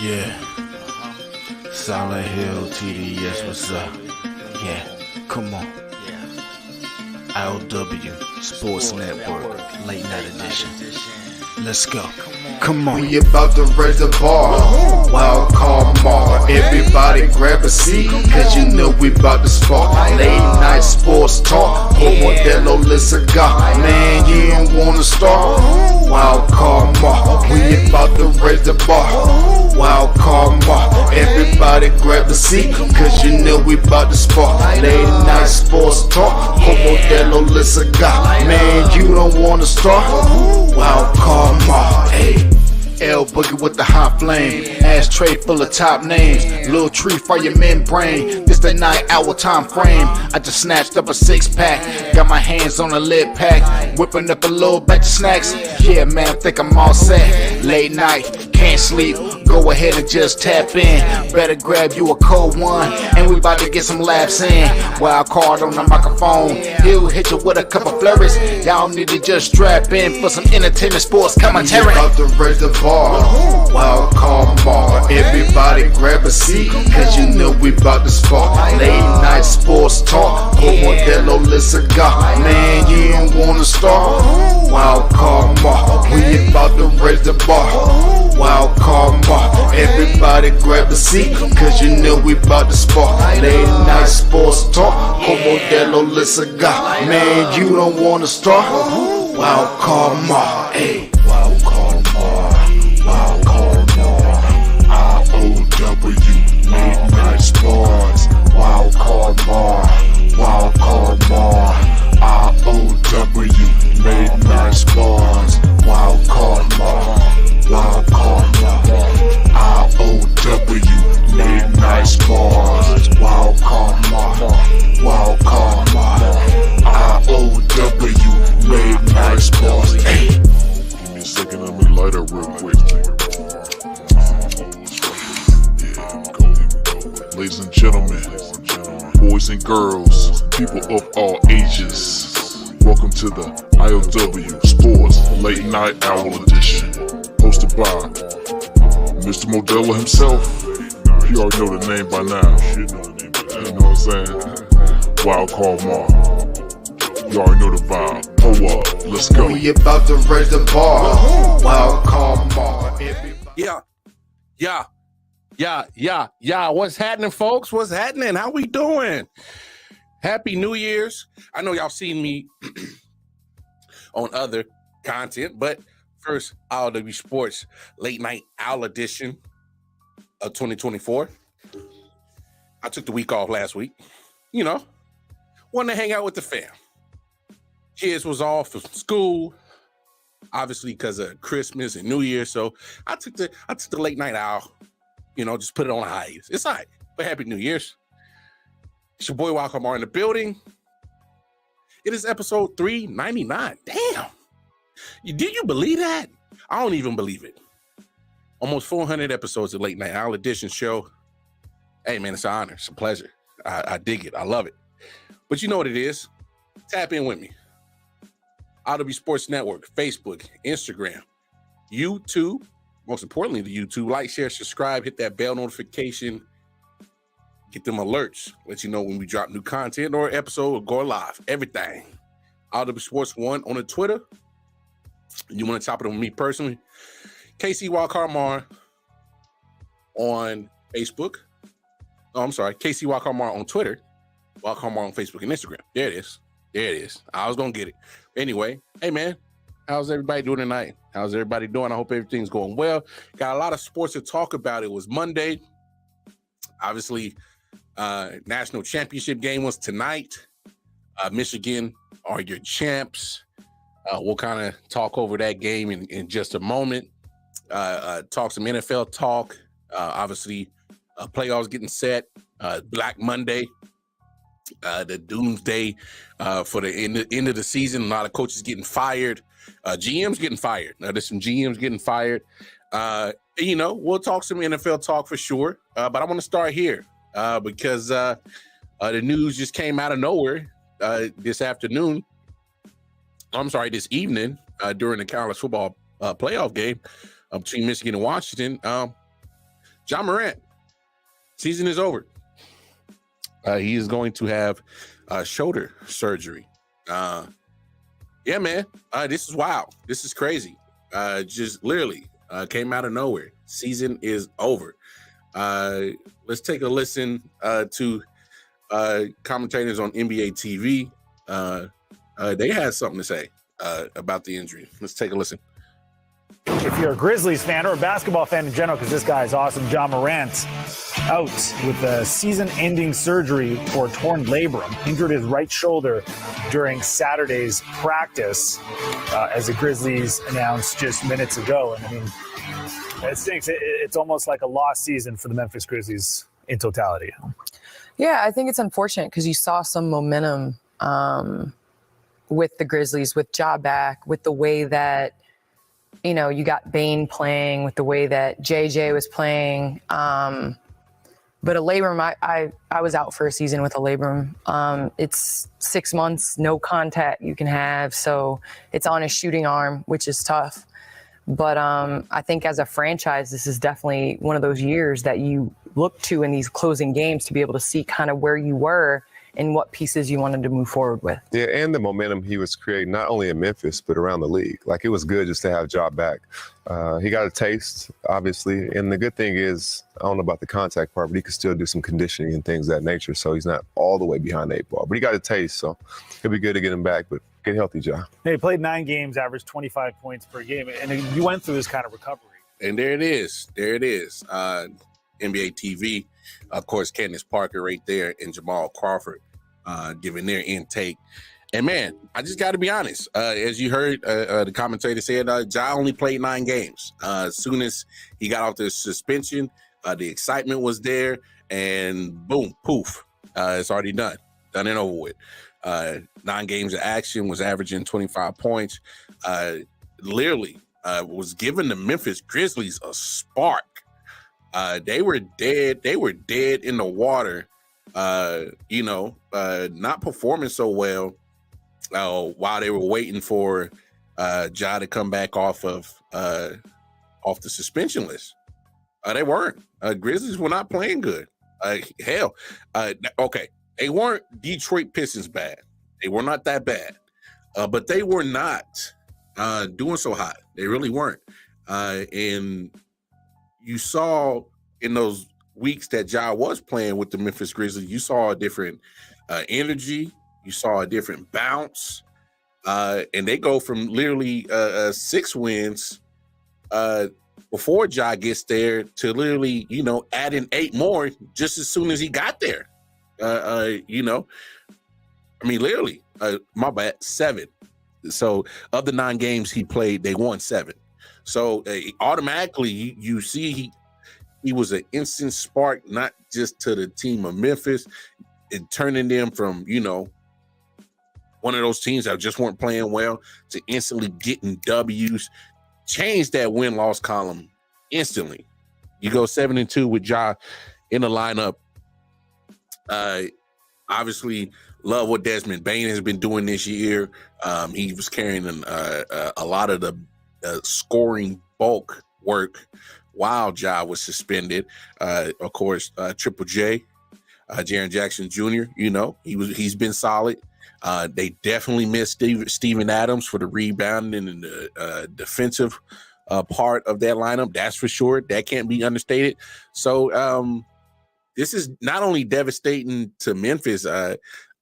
Yeah. Solid Hill TDS, what's up? Yeah, come on. I.O.W. Sports Network, late night edition. Let's go. Come on. We about to raise the bar. Wild card mar. Everybody grab a seat, cause you know we about to spark. Late night sports talk. Modelo Lisaga. Man, you don't wanna start. Wild card mar. We about to raise the bar. Wild card mar. Everybody grab a seat, cause you know we about to spark. Late night sports talk. Modelo Lisaga. Man, you don't wanna start. Wild card mar. Hey. L Boogie with the hot flame, ashtray full of top names, little tree for your membrane. This the 9-hour time frame. I just snatched up a 6-pack, got my hands on a lid pack, whipping up a little batch of snacks. Yeah, man, I think I'm all set. Late night, can't sleep. Go ahead and just tap in. Better grab you a cold one, and we about to get some laps in. Wild card on the microphone, he'll hit you with a couple flurries. Y'all need to just strap in for some entertainment sports commentary. About to raise the bar. Wild card bar. Everybody grab a seat, cause you know we about to spark. Late night sports talk. Modelo Lisaga. Man, you don't wanna start. Wild card bar. We about to raise the bar. Wild card bar. Everybody grab a seat, cause you know we about to spark. Late night sports talk. Modelo Lisaga. Man, you don't wanna start. Wild card bar. Hey. Wild card bar. Wild card mar, I.O.W. late night sports. Wild card mar, wild card mar, I.O.W. late night sports. Wild card mar, wild card mar, I.O.W. late night sports. Wild card mar, wild card mar, I.O.W. late night sports. Hey. Give me a second, let me light up real quick. Ladies and gentlemen, boys and girls, people of all ages, welcome to the I.O.W. Sports Late Night Hour Edition, hosted by Mr. Modelo himself. You already know the name by now. You know what I'm saying? Wild Card Mar. You already know the vibe. Pull up, let's go. We about to raise the bar. Wild card mar. Yeah. What's happening, folks? What's happening? How we doing? Happy New Year's. I know y'all seen me on other content, but first, I.O.W. Sports Late Night Owl Edition of 2024. I took the week off last week. You know, wanted to hang out with the fam. Kids was off from school, obviously because of Christmas and New Year. So I took the late night owl. You know, just put it on a hiatus. It's all right. But happy New Year's. It's your boy Walcomar in the building. It is episode 399. Damn. Did you believe that? I don't even believe it. Almost 400 episodes of Late Night Owl Edition show. Hey, man, it's an honor. It's a pleasure. I dig it. I love it. But you know what it is. Tap in with me. I.O.W. Sports Network, Facebook, Instagram, YouTube. Most importantly, the YouTube. Like, share, subscribe, hit that bell notification. Get them alerts. Let you know when we drop new content or episode or go live. Everything. I.O.W. Sports 1 on the Twitter. You want to top it with me personally? KC Walcarmar on Facebook. Oh, I'm sorry. KC Walcarmar on Twitter. Walcarmar on Facebook and Instagram. There it is. I was going to get it. Anyway, hey, man. How's everybody doing tonight? How's everybody doing? I hope everything's going well. Got a lot of sports to talk about. It was Monday. Obviously, national championship game was tonight. Michigan are your champs. We'll kind of talk over that game in just a moment. Talk some NFL talk. Obviously, playoffs getting set. Black Monday. The doomsday for the end of the season. A lot of coaches getting fired. GMs getting fired. Now, there's some GMs getting fired. You know, we'll talk some NFL talk for sure. But I want to start here because the news just came out of nowhere this evening during the college football playoff game between Michigan and Washington. Ja Morant, season is over. He is going to have shoulder surgery. Yeah, man. This is wild. This is crazy. Just literally came out of nowhere. Season is over. Let's take a listen to commentators on NBA TV. They had something to say about the injury. Let's take a listen. If you're a Grizzlies fan or a basketball fan in general, because this guy is awesome, Ja Morant, out with a season-ending surgery for torn labrum, injured his right shoulder during Saturday's practice, as the Grizzlies announced just minutes ago. And I mean, it stinks. It's almost like a lost season for the Memphis Grizzlies in totality. Yeah, I think it's unfortunate because you saw some momentum with the Grizzlies, with Ja back, with the way that, you know, you got Bane playing, with the way that JJ was playing. But a labrum, I was out for a season with a labrum. It's 6 months, no contact you can have. So it's on a shooting arm, which is tough. But I think as a franchise, this is definitely one of those years that you look to in these closing games to be able to see kind of where you were and what pieces you wanted to move forward with. Yeah, and the momentum he was creating, not only in Memphis, but around the league. Like, it was good just to have Ja back. He got a taste, obviously. And the good thing is, I don't know about the contact part, but he could still do some conditioning and things of that nature. So he's not all the way behind the 8 ball. But he got a taste, so it'll be good to get him back. But get healthy, Ja. He played 9 games, averaged 25 points per game. And you went through this kind of recovery. And there it is. There it is. NBA TV, of course, Candace Parker right there, and Jamal Crawford giving their intake. And man, I just got to be honest. As you heard, the commentator said, Ja only played 9 games. As soon as he got off the suspension, the excitement was there, and boom, poof, it's already done and over with. 9 games of action, was averaging 25 points. Literally was giving the Memphis Grizzlies a spark. They were dead. They were dead in the water. Not performing so well while they were waiting for Ja to come back off the suspension list. They weren't. Grizzlies were not playing good. Okay, they weren't Detroit Pistons bad. They were not that bad, but they were not doing so hot. They really weren't. And you saw in those weeks that Ja was playing with the Memphis Grizzlies, you saw a different energy. You saw a different bounce. And they go from literally 6 wins before Ja gets there to literally, adding 8 more just as soon as he got there. Literally, my bad, 7. So of the 9 games he played, they won 7. So automatically you see he was an instant spark, not just to the team of Memphis, and turning them from, one of those teams that just weren't playing well to instantly getting W's, changed that win-loss column instantly. You go 7-2 with Ja in the lineup. Obviously, love what Desmond Bane has been doing this year. He was carrying a lot of the scoring bulk work while Ja was suspended. Of course, Triple J, Jaren Jackson Jr., he's been solid. They definitely missed Steven Adams for the rebounding and the defensive part of that lineup. That's for sure. That can't be understated. So this is not only devastating to Memphis,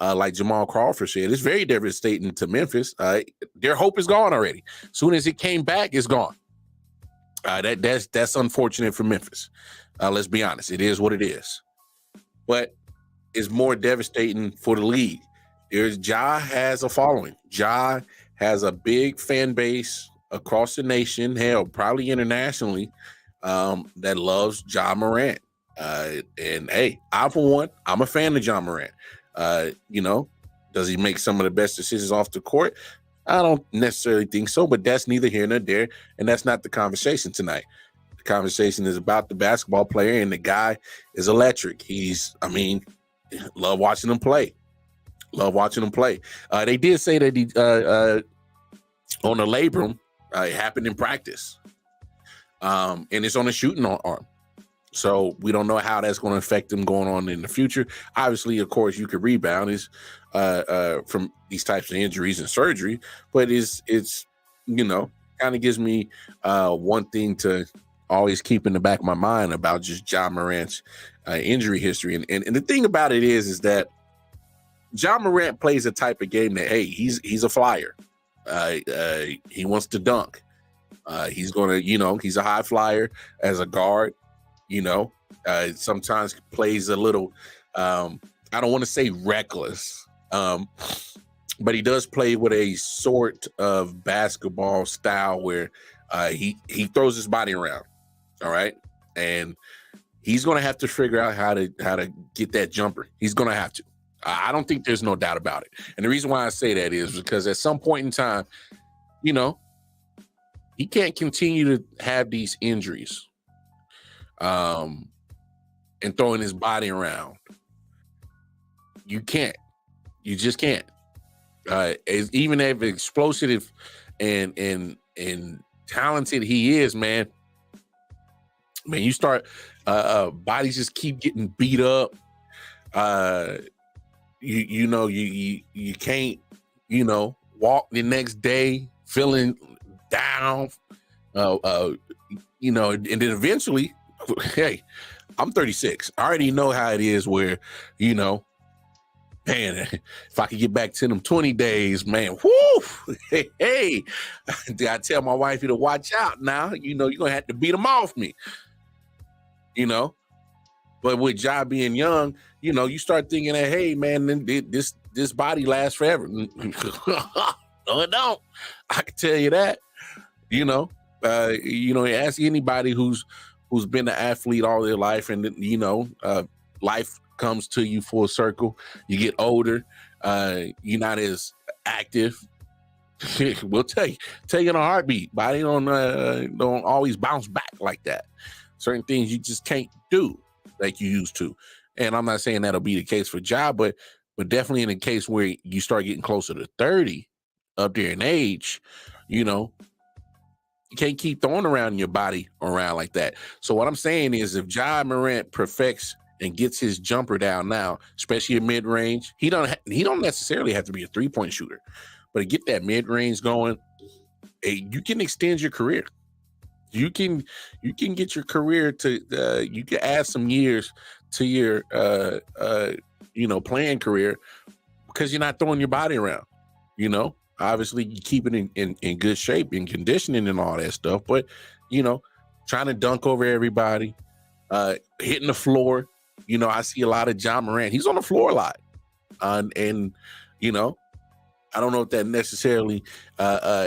like Jamal Crawford said, it's very devastating to Memphis. Their hope is gone already. As soon as it came back, it's gone. That's unfortunate for Memphis. Let's be honest. It is what it is. But it's more devastating for the league. Ja has a following. Ja has a big fan base across the nation, hell, probably internationally, that loves Ja Morant. And hey, I for one, I'm a fan of Ja Morant. Does he make some of the best decisions off the court? I don't necessarily think so, but that's neither here nor there, and that's not the conversation tonight. The conversation is about the basketball player, and the guy is electric. Love watching him play. Love watching him play. They did say that he on the labrum, it happened in practice, and it's on a shooting arm. So we don't know how that's going to affect him going on in the future. Obviously, of course, you could rebound from these types of injuries and surgery, but it's kind of gives me one thing to always keep in the back of my mind about just Ja Morant's injury history. And the thing about it is that Ja Morant plays a type of game that, hey, he's a flyer. He wants to dunk. He's going to, he's a high flyer as a guard. Sometimes plays a little, I don't want to say reckless, but he does play with a sort of basketball style where he throws his body around. All right. And he's going to have to figure out how to get that jumper. He's going to have to. I don't think there's no doubt about it. And the reason why I say that is because at some point in time, he can't continue to have these injuries and throwing his body around. You can't. You just can't. Even if explosive and talented he is, man, you start bodies just keep getting beat up. You can't walk the next day feeling down. And then eventually, hey, I'm 36. I already know how it is where, man, if I could get back to them 20 days, man, whoo, hey, I tell my wife to watch out now. You're going to have to beat them off me, But with Ja being young, you start thinking that, hey, man, this body lasts forever. No, it don't. I can tell you that. Ask anybody who's been an athlete all their life, and life comes to you full circle. You get older, you're not as active. We'll tell you in a heartbeat. Body don't always bounce back like that. Certain things you just can't do like you used to. And I'm not saying that'll be the case for Ja, but definitely in a case where you start getting closer to 30, up there in age, you can't keep throwing around your body around like that. So what I'm saying is if Ja Morant perfects and gets his jumper down now, especially in mid-range, he don't necessarily have to be a three-point shooter, but to get that mid-range going, you can extend your career. You can get your career to you can add some years to your playing career because you're not throwing your body around. Obviously you keep it in good shape and conditioning and all that stuff, but trying to dunk over everybody, hitting the floor. I see a lot of Ja Morant. He's on the floor a lot, and I don't know if that necessarily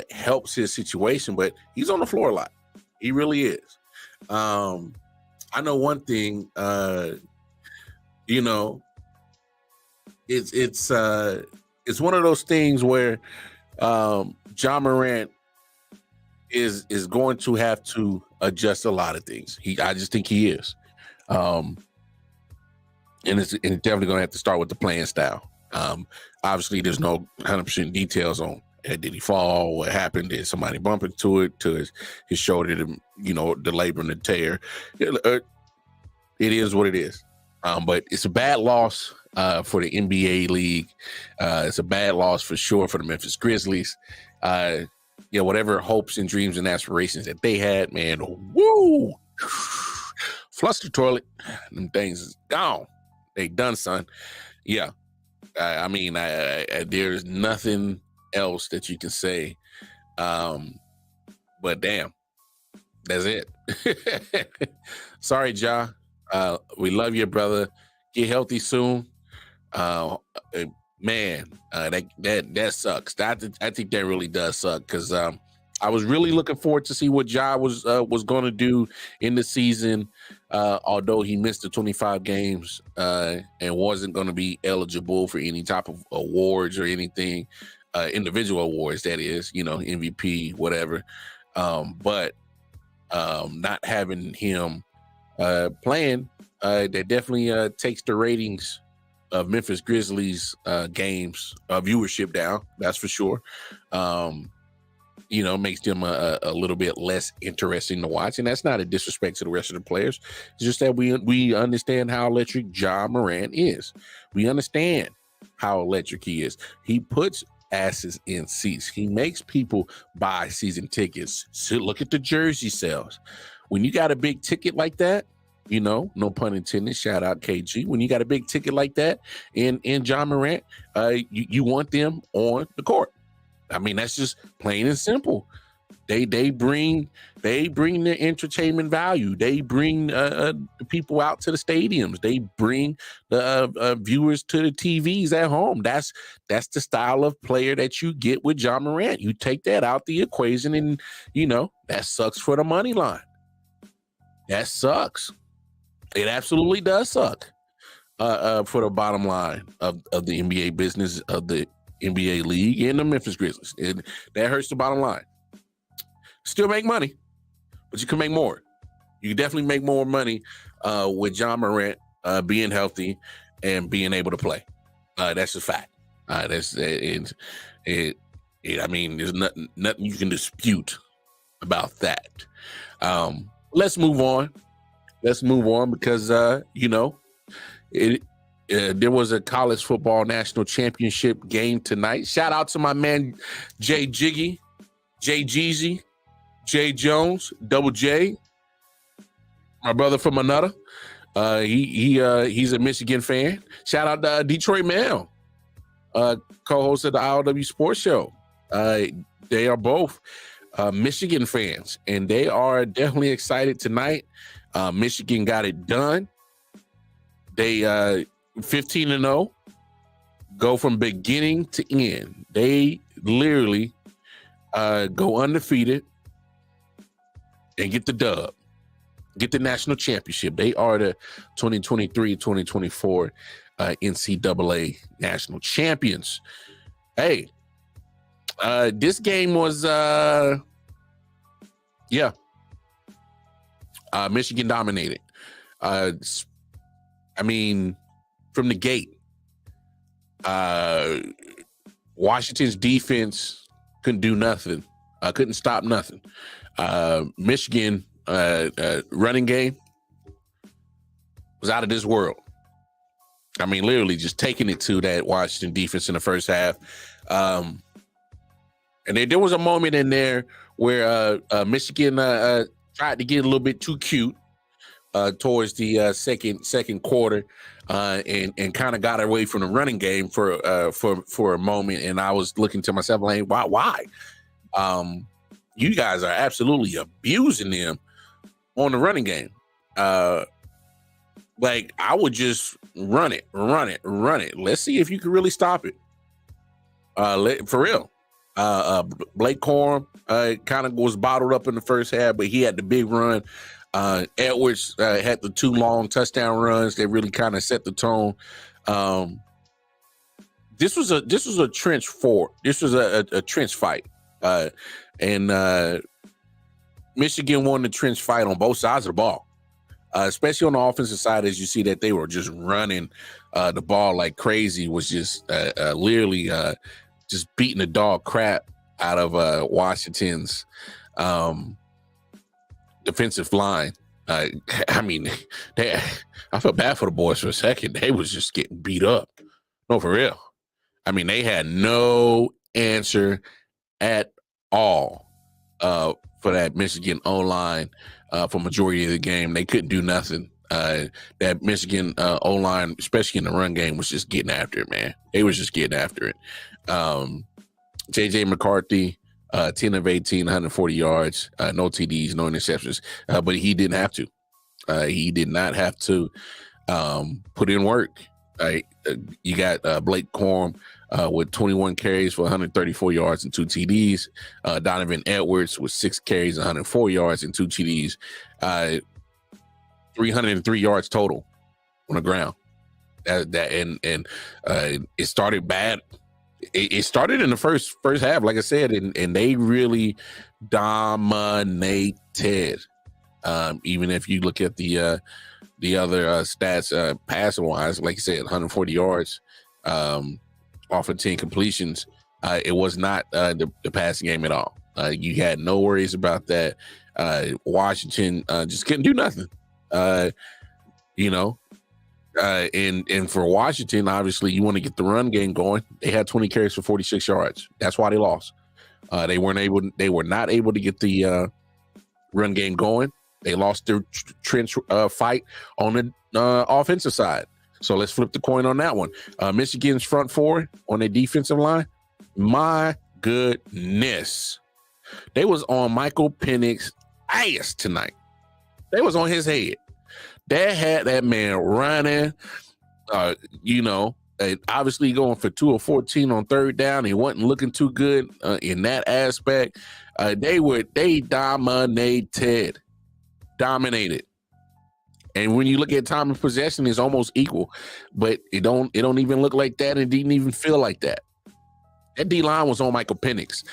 helps his situation, but he's on the floor a lot. He really is. I know one thing, it's one of those things where Ja Morant is going to have to adjust a lot of things. I just think he is. And it's definitely going to have to start with the playing style. Obviously, there's no 100% details on did he fall, what happened, did somebody bump into it, to his shoulder, the labor and the tear. It is what it is. But it's a bad loss for the NBA league. It's a bad loss for sure for the Memphis Grizzlies. Whatever hopes and dreams and aspirations that they had, man, woo, flush the toilet. Them things is gone. They done, son. Yeah. There's nothing else that you can say. But damn, that's it. Sorry, Ja. We love you, brother. Get healthy soon. Man, that sucks. I think that really does suck because I was really looking forward to see what Ja was going to do in the season. Although he missed the 25 games and wasn't going to be eligible for any type of awards or anything, individual awards, that is, MVP, whatever. But not having him playing, that definitely takes the ratings of Memphis Grizzlies games viewership down. That's for sure. makes them a little bit less interesting to watch. And that's not a disrespect to the rest of the players. It's just that we understand how electric Ja Morant is. We understand how electric he is. He puts asses in seats. He makes people buy season tickets. So look at the jersey sales. When you got a big ticket like that, no pun intended, shout out KG. When you got a big ticket like that in Ja Morant, you want them on the court. I mean, that's just plain and simple. They bring the entertainment value. They bring the people out to the stadiums. They bring the viewers to the TVs at home. That's the style of player that you get with Ja Morant. You take that out the equation, and that sucks for the money line. That sucks. It absolutely does suck for the bottom line of the NBA business, of the NBA league, and the Memphis Grizzlies. That hurts the bottom line. Still make money, but you can make more. You can definitely make more money with Ja Morant being healthy and being able to play. That's a fact. I mean, there's nothing you can dispute about that. Let's move on. Because there was a college football national championship game tonight. Shout out to my man Jay Jiggy, Jay Jeezy, Jay Jones, Double J, my brother from another. He's a Michigan fan. Shout out to Detroit Mail, co-host of the I.O.W. Sports Show. They are both Michigan fans, and they are definitely excited tonight. Michigan got it done. They 15-0, go from beginning to end. They literally go undefeated and get the dub, get the national championship. They are the 2023-2024 NCAA national champions. Hey, this game was, Michigan dominated. I mean, from the gate, Washington's defense couldn't do nothing. Couldn't stop nothing. Michigan running game was out of this world. I mean, literally just taking it to that Washington defense in the first half. And there was a moment in there where Michigan tried to get a little bit too cute towards the second quarter, and kind of got away from the running game for a moment. And I was looking to myself like, why? You guys are absolutely abusing them on the running game. Like, I would just run it. Let's see if you can really stop it. For real. Blake Corum kind of was bottled up in the first half, but he had the big run. Edwards had the 2 long touchdown runs that really kind of set the tone. This was a trench fort. This was a trench fight, and Michigan won the trench fight on both sides of the ball, especially on the offensive side. As you see that they were just running the ball like crazy, was just literally just beating the dog crap out of Washington's defensive line. I mean, I felt bad for the boys for a second. They was just getting beat up. No, for real. I mean, they had no answer at all for that Michigan O-line for majority of the game. They couldn't do nothing. That Michigan O-line, especially in the run game, was just getting after it, man. They was just getting after it. J.J. McCarthy, 10 of 18, 140 yards, no TDs, no interceptions, but he didn't have to. He did not have to put in work. You got Blake Corum with 21 carries for 134 yards and 2 TDs. Donovan Edwards with 6 carries, 104 yards and 2 TDs. 303 yards total on the ground. It started bad. It started in the first half, like I said, and they really dominated. Even if you look at the other stats, passing wise, like you said, 140 yards off of 10 completions. It was not the passing game at all. You had no worries about that. Washington just couldn't do nothing. And for Washington, obviously, you want to get the run game going. They had 20 carries for 46 yards. That's why they lost. They were not able to get the run game going. They lost their trench fight on the offensive side. So let's flip the coin on that one. Michigan's front four on their defensive line. My goodness. They was on Michael Penix's ass tonight. They was on his head. They had that man running, obviously going for 2 of 14 on third down. He wasn't looking too good in that aspect. They dominated. And when you look at time of possession, it's almost equal, but it don't even look like that. It didn't even feel like that. That D-line was on Michael Penix.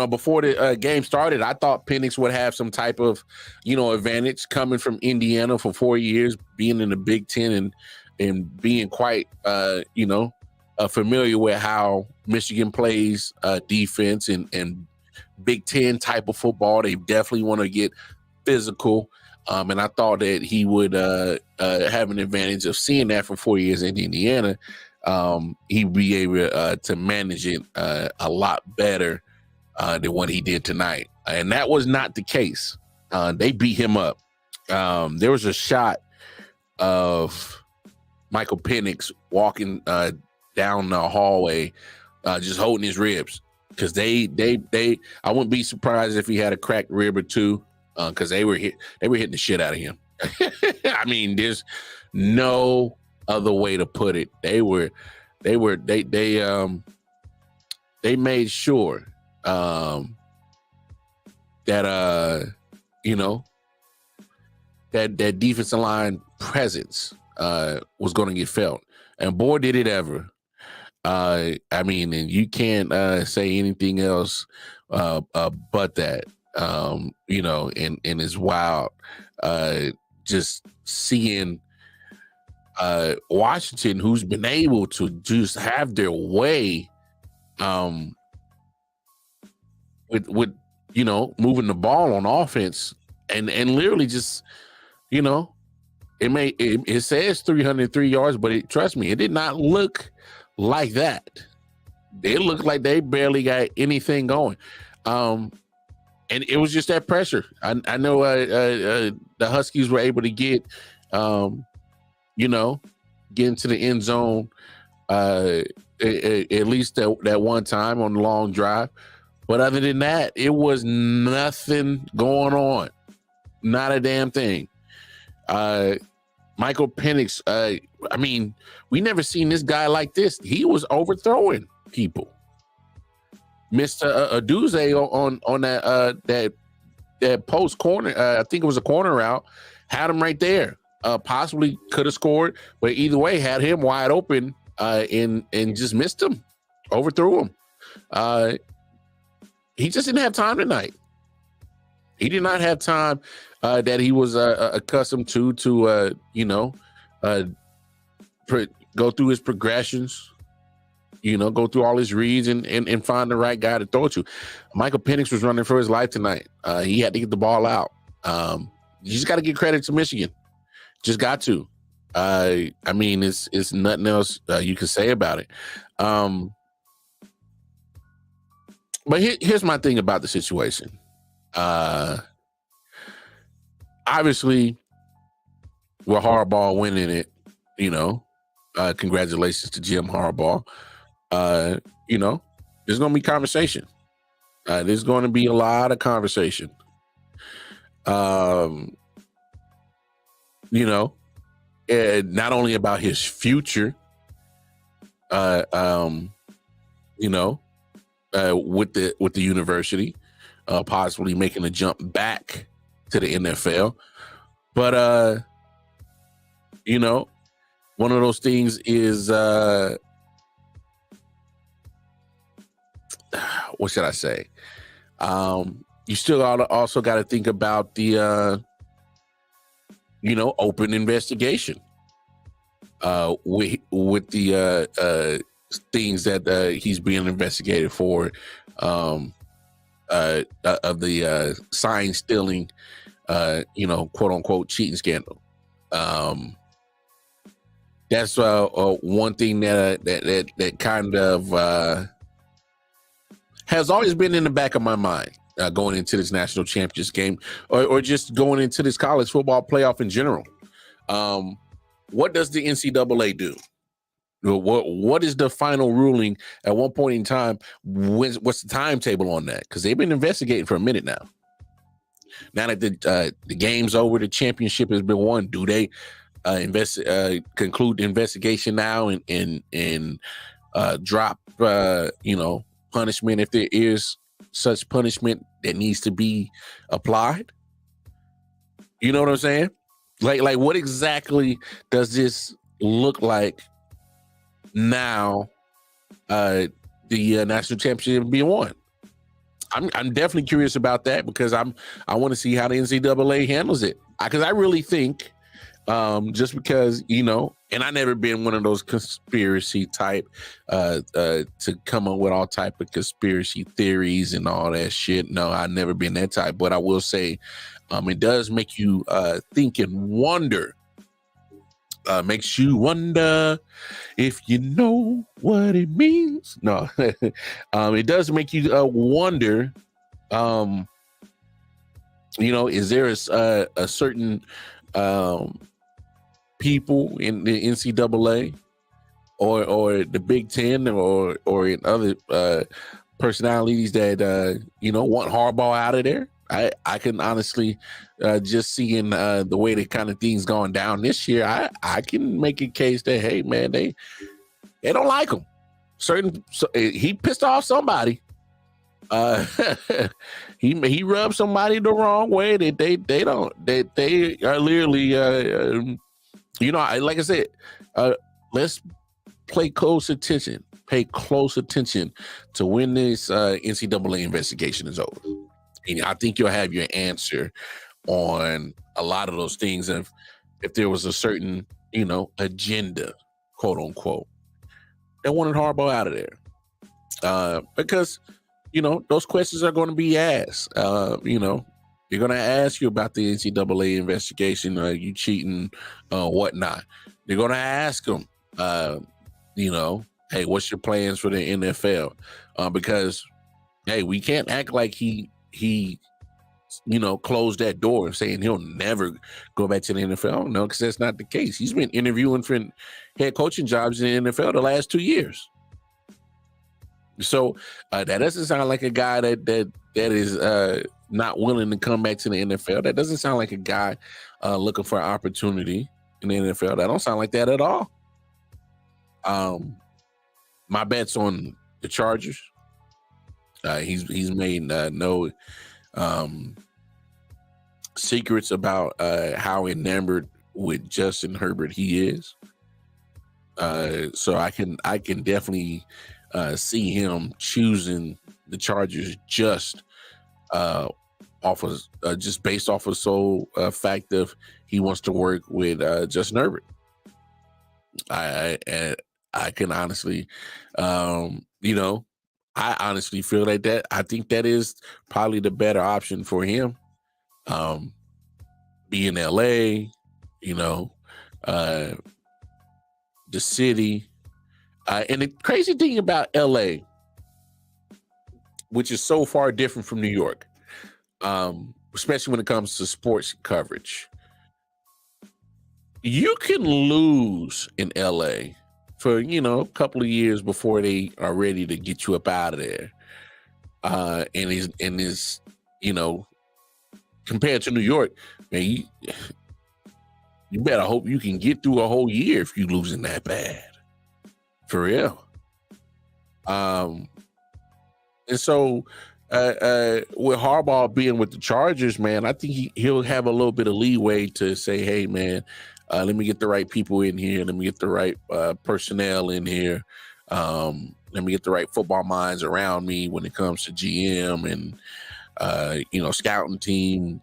Before the game started, I thought Penix would have some type of, advantage coming from Indiana for 4 years, being in the Big Ten and being quite, familiar with how Michigan plays defense and Big Ten type of football. They definitely want to get physical. And I thought that he would have an advantage of seeing that for 4 years in Indiana. He'd be able to manage it a lot better than what he did tonight. And that was not the case. They beat him up. There was a shot of Michael Penix walking down the hallway, just holding his ribs. Because I wouldn't be surprised if he had a cracked rib or two, because they were hitting the shit out of him. I mean, there's no other way to put it. They made sure that that defensive line presence was going to get felt, and boy did it ever. And you can't say anything else but that. And it's wild just seeing Washington, who's been able to just have their way with moving the ball on offense and literally just it says 303 yards, but trust me, it did not look like that. It looked like they barely got anything going. And it was just that pressure. I know the Huskies were able to get get into the end zone at least that one time on the long drive. But other than that, it was nothing going on. Not a damn thing. Michael Penix, we never seen this guy like this. He was overthrowing people. Mr. Aduze on that post corner, I think it was a corner route, had him right there. Possibly could have scored, but either way, had him wide open and just missed him, overthrew him. He just didn't have time tonight. He did not have time that he was accustomed to go through his progressions, go through all his reads and find the right guy to throw it to. Michael Penix was running for his life tonight. He had to get the ball out. You just got to give credit to Michigan. Just got to. It's nothing else you can say about it. But here's my thing about the situation. Obviously, with Harbaugh winning it, congratulations to Jim Harbaugh. There's going to be conversation. There's going to be a lot of conversation. Not only about his future, with the university, possibly making a jump back to the NFL, but one of those things is what should I say? You still also got to think about the open investigation with the things that he's being investigated for, sign stealing, quote unquote cheating scandal. That's one thing that kind of has always been in the back of my mind going into this national championship game, or just going into this college football playoff in general. What does the NCAA do? What is the final ruling at one point in time? What's the timetable on that? Because they've been investigating for a minute now. Now that the game's over, the championship has been won. Do they conclude the investigation now and drop punishment if there is such punishment that needs to be applied? You know what I'm saying? Like what exactly does this look like now? The national championship being won. I'm definitely curious about that because I want to see how the NCAA handles it. Because I really think, just because, and I never been one of those conspiracy type to come up with all type of conspiracy theories and all that shit. No, I've never been that type. But I will say, it does make you think and wonder. Makes you wonder if you know what it means. No, it does make you wonder. Is there a certain people in the NCAA or the Big Ten or in other personalities that want Harbaugh out of there? I can honestly just seeing the way the kind of things going down this year, I can make a case that, hey man, they don't like him. He pissed off somebody. He rubbed somebody the wrong way that they are literally like I said, let's pay close attention to when this NCAA investigation is over. And I think you'll have your answer on a lot of those things. If there was a certain, agenda, quote unquote, that wanted Harbaugh out of there. Because, those questions are going to be asked. They're going to ask you about the NCAA investigation, you cheating, whatnot. They're going to ask them, hey, what's your plans for the NFL? Because, hey, we can't act like he closed that door saying he'll never go back to the NFL. No, because that's not the case. He's been interviewing for head coaching jobs in the NFL the last 2 years. So that doesn't sound like a guy that is not willing to come back to the NFL. That doesn't sound like a guy looking for an opportunity in the NFL. That don't sound like that at all. My bet's on the Chargers. He's made no secrets about how enamored with Justin Herbert he is. So I can definitely see him choosing the Chargers just based off of sole fact of he wants to work with Justin Herbert. I can honestly, I honestly feel like that. I think that is probably the better option for him. Be in LA, the city. And the crazy thing about LA, which is so far different from New York, especially when it comes to sports coverage, you can lose in LA for, a couple of years before they are ready to get you up out of there. And is compared to New York, man, you better hope you can get through a whole year if you're losing that bad. For real. And so with Harbaugh being with the Chargers, man, I think he'll have a little bit of leeway to say, hey, man, let me get the right people in here. Let me get the right personnel in here. Let me get the right football minds around me when it comes to GM and, scouting team,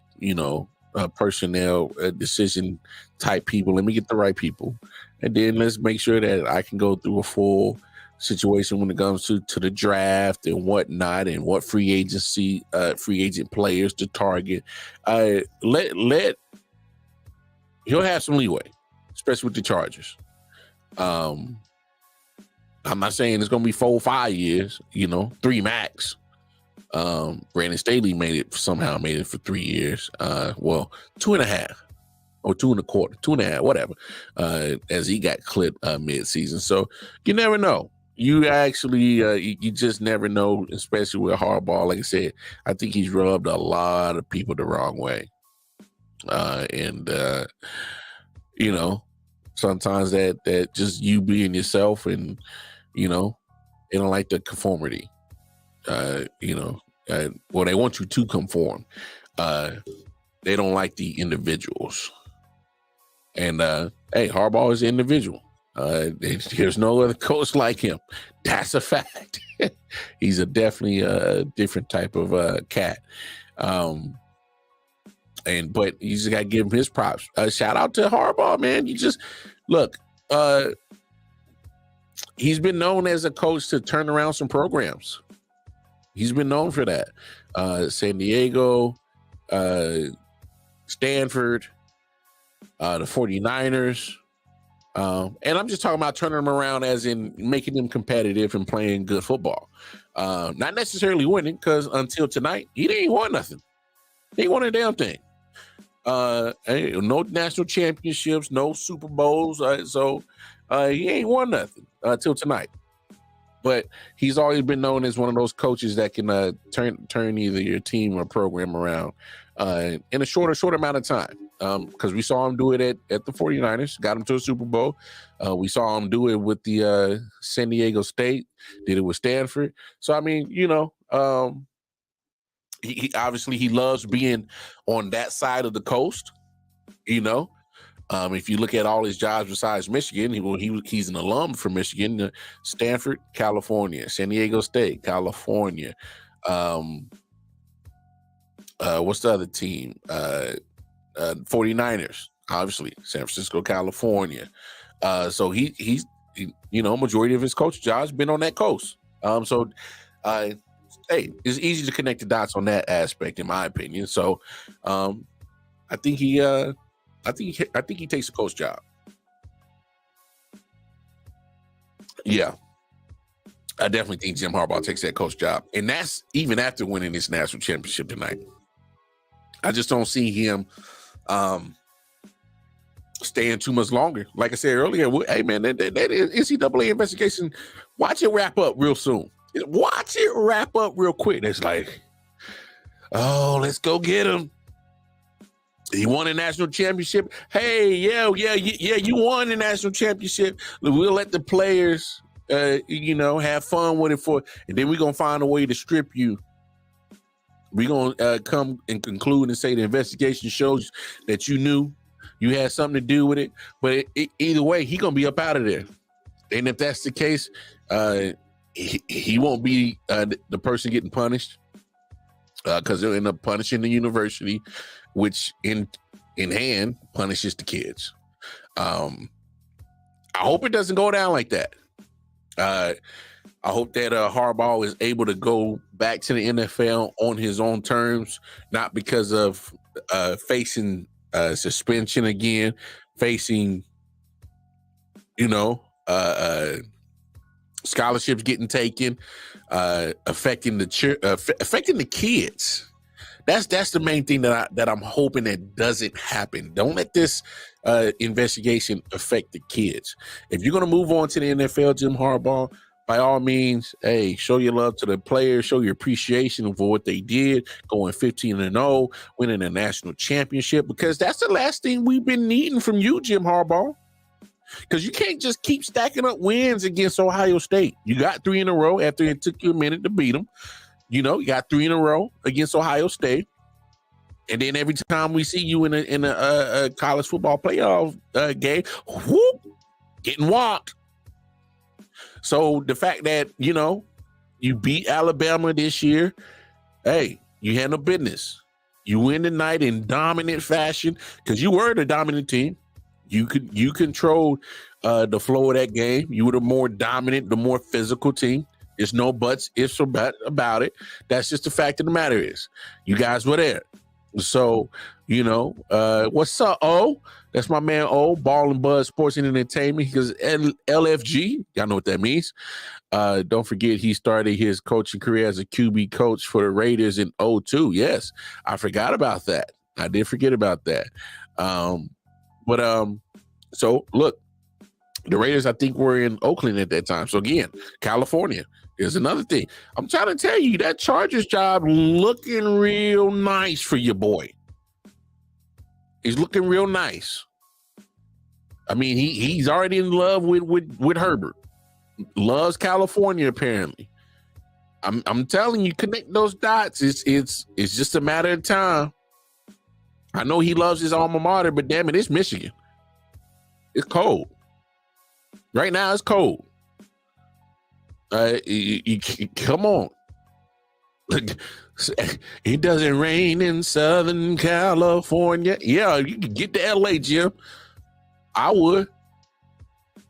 personnel, decision type people. Let me get the right people. And then let's make sure that I can go through a full situation when it comes to the draft and whatnot, and what free agent players to target. He'll have some leeway, especially with the Chargers. I'm not saying it's going to be 4 or 5 years, 3 max. Brandon Staley somehow made it for 3 years. 2.5 or 2.25, 2.5, whatever, as he got clipped mid-season. So you never know. You actually, you just never know, especially with Harbaugh. Like I said, I think he's rubbed a lot of people the wrong way. Sometimes that just you being yourself, and, they don't like the conformity. They want you to conform. They don't like the individuals. And, hey, Harbaugh is an individual. There's no other coach like him. That's a fact. He's definitely a different type of cat. But you just got to give him his props. Shout out to Harbaugh, man. You just look. He's been known as a coach to turn around some programs. He's been known for that. San Diego, Stanford, the 49ers. And I'm just talking about turning them around as in making them competitive and playing good football. Not necessarily winning, because until tonight, he didn't won nothing. He ain't won a damn thing. No national championships, no Super Bowls. So he ain't won nothing until tonight. But he's always been known as one of those coaches that can turn either your team or program around in a short amount of time. Because we saw him do it at the 49ers, got him to a Super Bowl. We saw him do it with the San Diego State, did it with Stanford. So, I mean, he obviously he loves being on that side of the coast, If you look at all his jobs besides Michigan, he's an alum from Michigan, Stanford, California, San Diego State, California. What's the other team? 49ers, obviously, San Francisco, California. So he's majority of his coach jobs been on that coast. Hey, it's easy to connect the dots on that aspect, in my opinion. So, I think he takes a coach job. Yeah, I definitely think Jim Harbaugh takes that coach job, and that's even after winning this national championship tonight. I just don't see him staying too much longer. Like I said earlier, hey man, that NCAA investigation, watch it wrap up real soon. Watch it wrap up real quick. It's like, oh, let's go get him. He won a national championship. Hey, yeah, you won the national championship. We'll let the players, have fun with it and then we're going to find a way to strip you. We're going to come and conclude and say the investigation shows that you knew you had something to do with it. But either way, he's going to be up out of there. And if that's the case, he won't be the person getting punished, because they'll end up punishing the university, which in hand punishes the kids. I hope it doesn't go down like that. I hope that Harbaugh is able to go back to the NFL on his own terms, not because of facing suspension again, facing, scholarships getting taken, affecting the kids. That's the main thing that I'm hoping that doesn't happen. Don't let this investigation affect the kids. If you're gonna move on to the NFL, Jim Harbaugh, by all means, hey, show your love to the players, show your appreciation for what they did, going 15-0, winning a national championship, because that's the last thing we've been needing from you, Jim Harbaugh. Because you can't just keep stacking up wins against Ohio State. You got 3 in a row after it took you a minute to beat them. You got 3 in a row against Ohio State. And then every time we see you in a college football playoff game, whoop, getting walked. So the fact that, you beat Alabama this year, hey, you handle business. You win tonight in dominant fashion, because you were the dominant team. You controlled the flow of that game. You were the more dominant, the more physical team. There's no buts, ifs, or buts about it. That's just the fact of the matter is you guys were there. So, what's up, O? That's my man, O, Ball and Buzz Sports and Entertainment. Because LFG, y'all know what that means. Don't forget he started his coaching career as a QB coach for the Raiders in 2002. Yes, I forgot about that. I did forget about that. So look, the Raiders, I think, were in Oakland at that time. So again, California is another thing. I'm trying to tell you that Chargers job looking real nice for your boy. He's looking real nice. I mean, he's already in love with Herbert. Loves California, apparently. I'm telling you, connect those dots. It's just a matter of time. I know he loves his alma mater, but damn it, it's Michigan. It's cold. Right now, it's cold. Come on. It doesn't rain in Southern California. Yeah, you can get to LA, Jim. I would.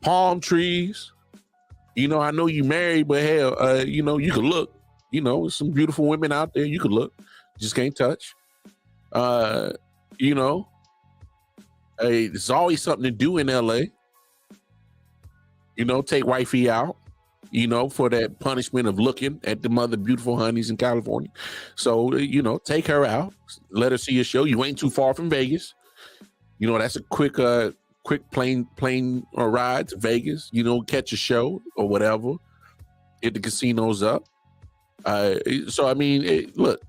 Palm trees. I know you married, but hell, you could look. Some beautiful women out there. You could look. Just can't touch. There's always something to do in LA. Take wifey out, for that punishment of looking at the mother beautiful honeys in California. So, take her out, let her see a show. You ain't too far from Vegas. That's a quick plane ride to Vegas, catch a show or whatever, get the casinos up. So, I mean, look,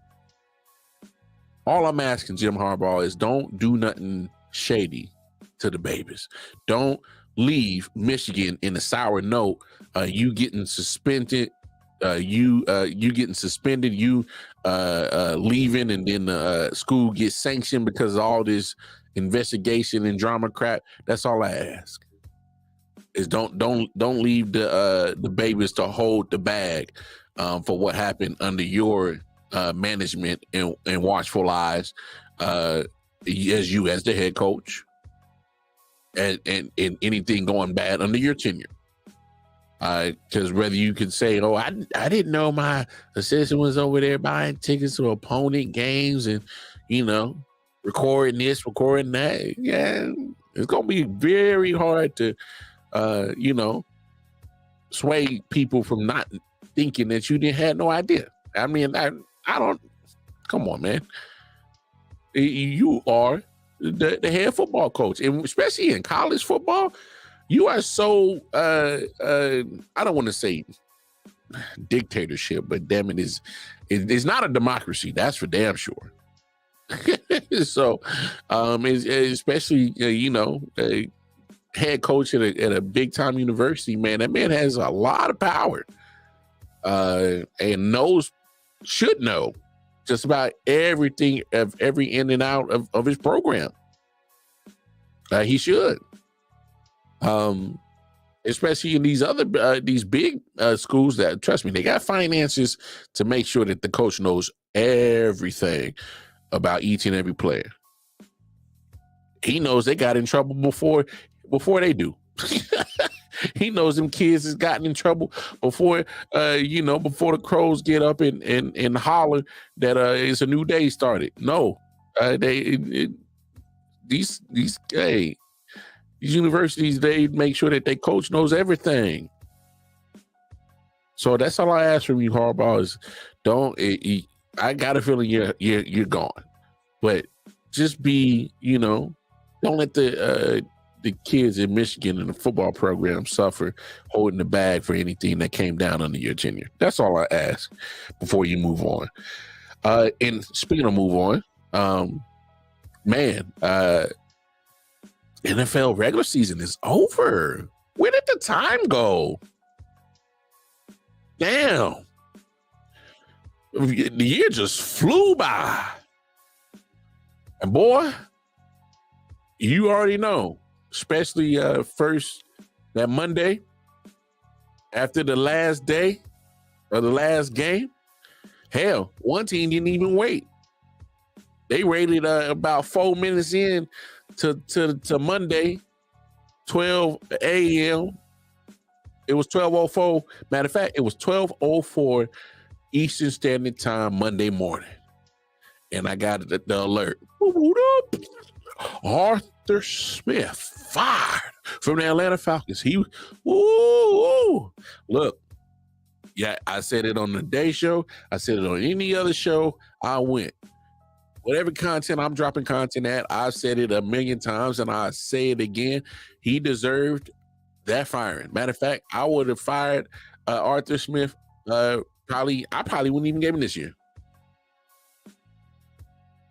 all I'm asking Jim Harbaugh is don't do nothing shady to the babies. Don't leave Michigan in a sour note. You getting suspended. You getting suspended. You leaving, and then school gets sanctioned because of all this investigation and drama crap. That's all I ask. Is don't leave the babies to hold the bag for what happened under your management and watchful eyes as the head coach. And anything going bad under your tenure. Because whether you could say, oh, I didn't know my assistant was over there buying tickets to opponent games and, recording this, recording that. Yeah, it's going to be very hard to, sway people from not thinking that you didn't have no idea. I mean, I don't, come on, man. You are the head football coach, and especially in college football, you are so I don't want to say dictatorship, but damn it's not a democracy. That's for damn sure. So, especially a head coach at a big time university, man, that man has a lot of power, and should know just about everything of every in and out of his program. He should, especially in these big schools that, trust me, they got finances to make sure that the coach knows everything about each and every player. He knows they got in trouble before they do. He knows them kids has gotten in trouble before the crows get up and holler that it's a new day started. No, these universities, they make sure that their coach knows everything. So that's all I ask from you, Harbaugh, is I got a feeling you're gone, but just be, don't let the kids in Michigan in the football program suffer holding the bag for anything that came down under your tenure. That's all I ask before you move on. And speaking of move on, NFL regular season is over. Where did the time go? Damn. The year just flew by. And boy, you already know, especially first that Monday after the last day of the last game, hell, one team didn't even wait. They waited about 4 minutes in to Monday 12 a.m. It was 12:04. Matter of fact, it was 12:04 Eastern Standard Time Monday morning. And I got the alert. Arthur Smith fired from the Atlanta Falcons. Look, yeah, I said it on the Day Show. I said it on any other show. I went. Whatever content I'm dropping content at, I've said it a million times, and I say it again. He deserved that firing. Matter of fact, I would have fired Arthur Smith. I probably wouldn't even give him this year.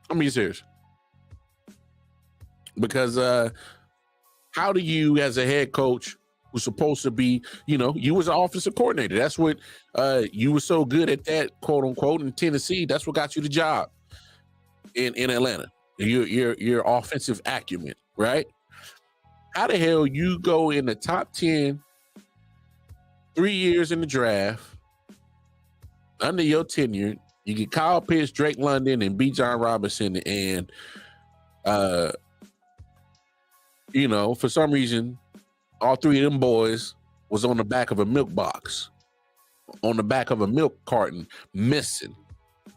I'm being serious. Because how do you, as a head coach, who's supposed to be, you was an offensive coordinator. That's what you were so good at that, quote unquote, in Tennessee. That's what got you the job in Atlanta. Your offensive acumen, right? How the hell you go in the top 10 3 years in the draft under your tenure? You get Kyle Pitts, Drake London, and B. John Robinson, and for some reason, all three of them boys was on the back of a milk box, on the back of a milk carton, missing.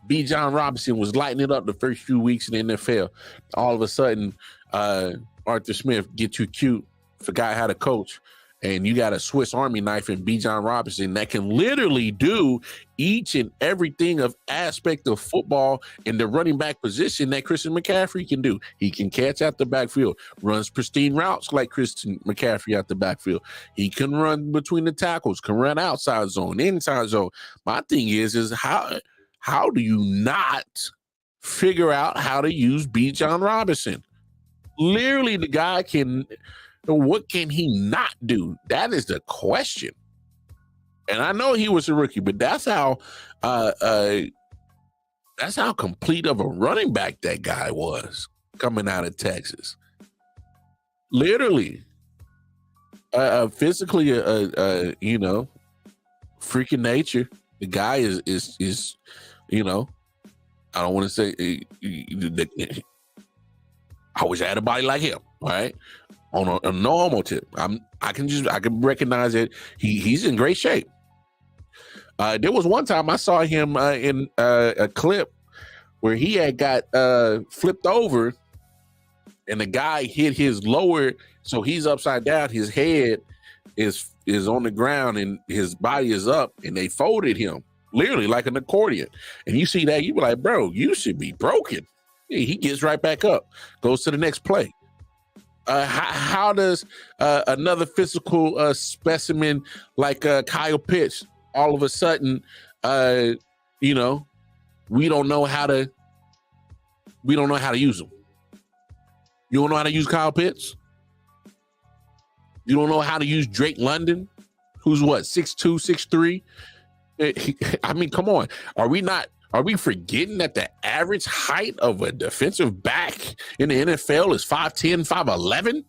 B. John Robinson was lighting it up the first few weeks in the NFL. All of a sudden, Arthur Smith get too cute, forgot how to coach, and you got a Swiss Army knife in B. John Robinson that can literally do each and everything of aspect of football in the running back position that Christian McCaffrey can do. He can catch out the backfield, runs pristine routes like Christian McCaffrey out the backfield. He can run between the tackles, can run outside zone, inside zone. My thing is how do you not figure out how to use B. John Robinson? Literally, the guy can. What can he not do? That is the question. And I know he was a rookie, but that's how complete of a running back that guy was coming out of Texas. Literally, physically, freaking nature. The guy is I don't want to say I wish I had a body like him, all right? On a normal tip, I can recognize that he's in great shape. There was one time I saw him in a clip where he had got flipped over, and the guy hit his lower, so he's upside down. His head is on the ground, and his body is up, and they folded him literally like an accordion. And you see that, you be like, bro, you should be broken. He gets right back up, goes to the next play. How does another physical specimen like Kyle Pitts all of a sudden, we don't know how to use him? You don't know how to use Kyle Pitts? You don't know how to use Drake London, who's what, 6'2", 6'3"? I mean, come on. Are we forgetting that the average height of a defensive back in the NFL is 5'10", 5'11"?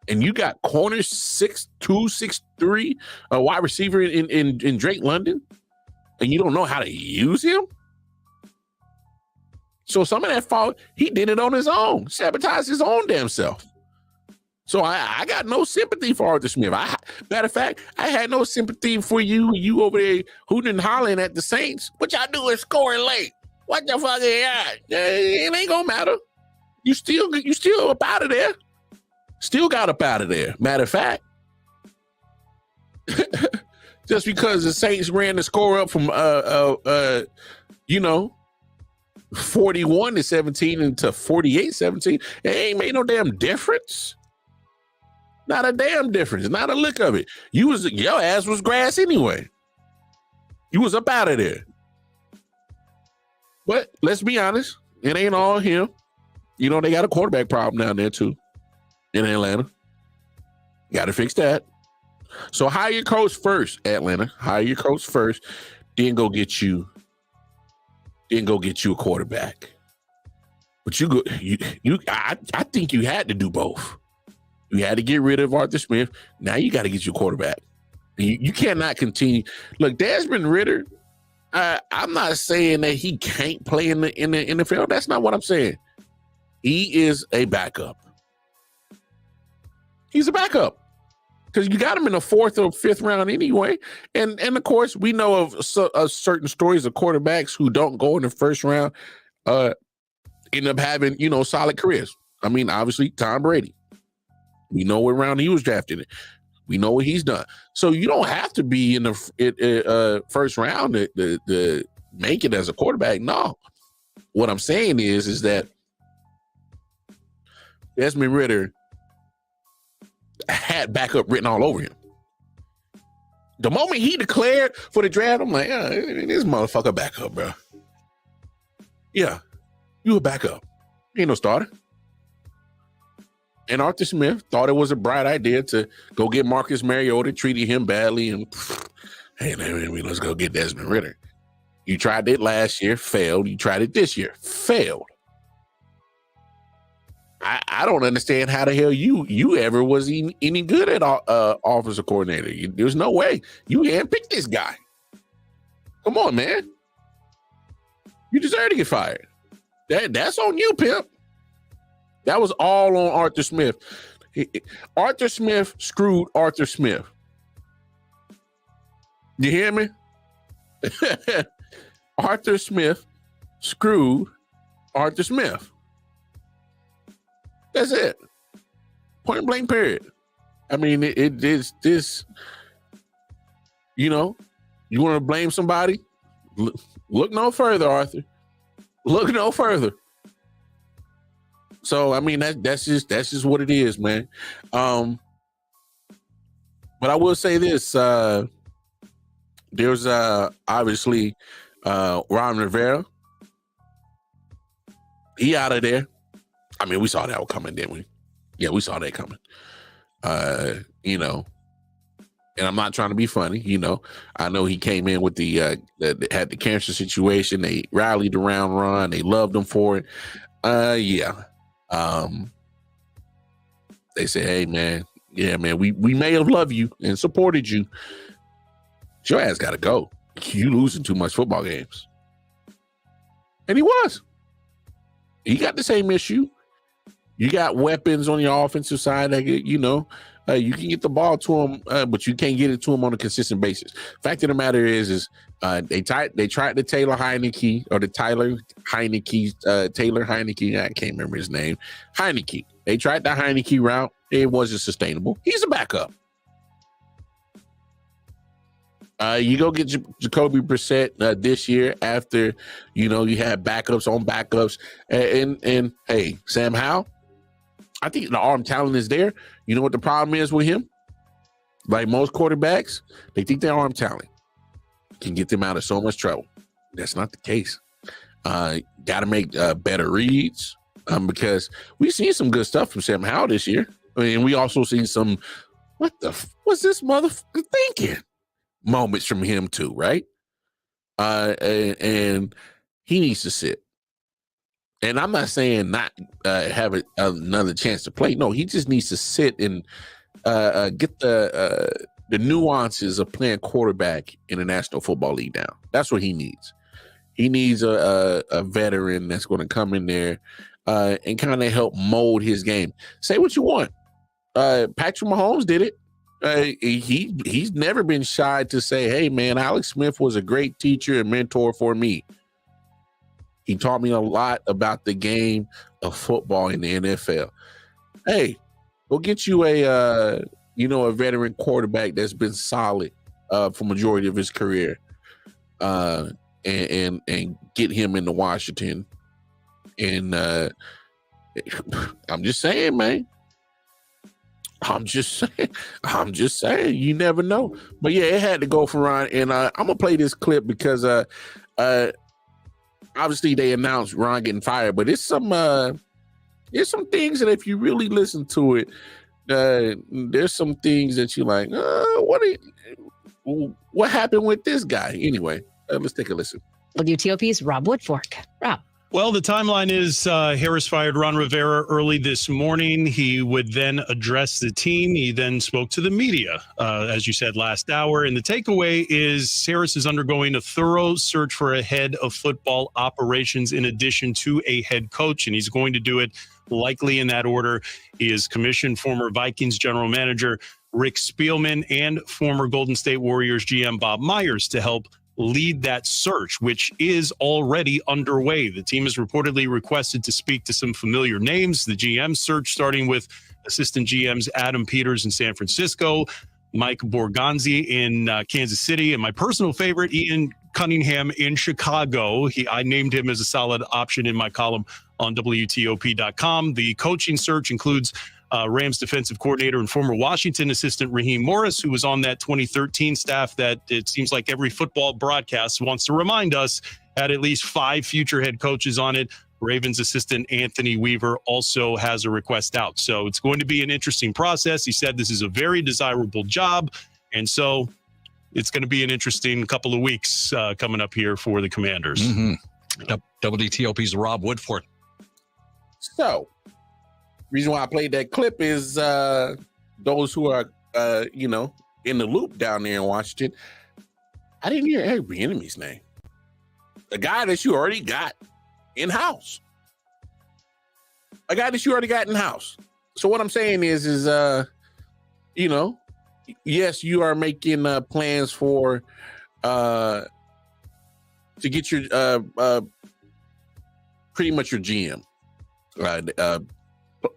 And you got corners 6'2", 6'3", a wide receiver in Drake London, and you don't know how to use him? So some of that fault, he did it on his own, sabotaged his own damn self. So I got no sympathy for Arthur Smith. Matter of fact, I had no sympathy for you over there hooting and hollering at the Saints. What y'all doing scoring late? What the fuck is that? It ain't gonna matter. You still up out of there. Still got up out of there. Matter of fact, just because the Saints ran the score up from 41-17 into 48-17, it ain't made no damn difference. Not a damn difference. Not a lick of it. Your ass was grass anyway. You was up out of there. But let's be honest, it ain't all him. They got a quarterback problem down there too in Atlanta. Got to fix that. So hire your coach first, Atlanta. Hire your coach first, then go get you a quarterback. But I think you had to do both. You had to get rid of Arthur Smith. Now you got to get your quarterback. You cannot continue. Look, Desmond Ridder, I'm not saying that he can't play in the NFL. That's not what I'm saying. He is a backup. He's a backup. because you got him in the 4th or 5th round anyway. And of course, we know of certain stories of quarterbacks who don't go in the 1st round, end up having, you know, solid careers. I mean, obviously, Tom Brady. We know what round he was drafted in. We know what he's done. So you don't have to be in the 1st round to make it as a quarterback. No. What I'm saying is that Desmond Ridder had backup written all over him. The moment he declared for the draft, I'm like, yeah, this motherfucker backup, bro. Yeah, you a backup. You ain't no starter. And Arthur Smith thought it was a bright idea to go get Marcus Mariota, treated him badly, and hey, let's go get Desmond Ridder. You tried it last year, failed. You tried it this year, failed. I don't understand how the hell you ever was any good at offensive coordinator. There's no way. You handpicked this guy. Come on, man. You deserve to get fired. That's on you, pimp. That was all on Arthur Smith. Arthur Smith screwed Arthur Smith. You hear me? Arthur Smith screwed Arthur Smith. That's it. Point blank, period. I mean, it is this, you know, you want to blame somebody? Look no further, Arthur. Look no further. So I mean that's just what it is, man. But I will say this: there's obviously Ron Rivera. He out of there. I mean, we saw that coming, didn't we? Yeah, we saw that coming. You know, and I'm not trying to be funny. You know, I know he came in with had the cancer situation. They rallied around Ron. They loved him for it. Yeah. They say, hey man, yeah, man, we may have loved you and supported you. But your ass gotta go. You losing too much football games. And he was. He got the same issue. You got weapons on your offensive side that, you know, you can get the ball to him, but you can't get it to him on a consistent basis. Fact of the matter is they tried the Taylor Heineke, I can't remember his name. Heineke. They tried the Heineke route. It wasn't sustainable. He's a backup. You go get Jacoby Brissett this year after, you know, you had backups on backups. And hey, Sam Howell, I think the arm talent is there. You know what the problem is with him? Like most quarterbacks, they think their arm talent can get them out of so much trouble. That's not the case. Got to make better reads because we've seen some good stuff from Sam Howell this year. I mean, we also seen some, what's this motherfucker thinking? Moments from him too, right? And he needs to sit. And I'm not saying not have another chance to play. No, he just needs to sit and get the nuances of playing quarterback in the National Football League down. That's what he needs. He needs a veteran that's going to come in there and kind of help mold his game. Say what you want. Patrick Mahomes did it. He's never been shy to say, hey, man, Alex Smith was a great teacher and mentor for me. He taught me a lot about the game of football in the NFL. Hey, go get you a veteran quarterback that's been solid for majority of his career, and get him into Washington. And I'm just saying, man. I'm just saying. You never know. But yeah, it had to go for Ron. And I'm gonna play this clip because obviously they announced Ron getting fired, but it's some things that if you really listen to it, there's some things that you're like, what happened with this guy? Anyway, let's take a listen. WTOP's Rob Woodfork. Rob. Well, the timeline is Harris fired Ron Rivera early this morning. He would then address the team. He then spoke to the media, as you said, last hour. And the takeaway is Harris is undergoing a thorough search for a head of football operations in addition to a head coach, and he's going to do it likely in that order. He is commissioned former Vikings general manager Rick Spielman and former Golden State Warriors GM Bob Myers to help lead that search, which is already underway. The team has reportedly requested to speak to some familiar names. The GM search starting with assistant GMs Adam Peters in San Francisco, Mike Borgonzi in Kansas City, and my personal favorite, Ian Cunningham in Chicago. I named him as a solid option in my column on WTOP.com. The coaching search includes Rams defensive coordinator and former Washington assistant Raheem Morris, who was on that 2013 staff that it seems like every football broadcast wants to remind us had at least 5 future head coaches on it. Ravens assistant Anthony Weaver also has a request out. So it's going to be an interesting process. He said this is a very desirable job. And so it's going to be an interesting couple of weeks coming up here for the Commanders. WTOP's Rob Woodford. So, reason why I played that clip is those who are, in the loop down there in Washington. I didn't hear Eric Bieniemy's name. A guy that you already got in-house. So what I'm saying is yes, you are making plans for to get your pretty much your GM,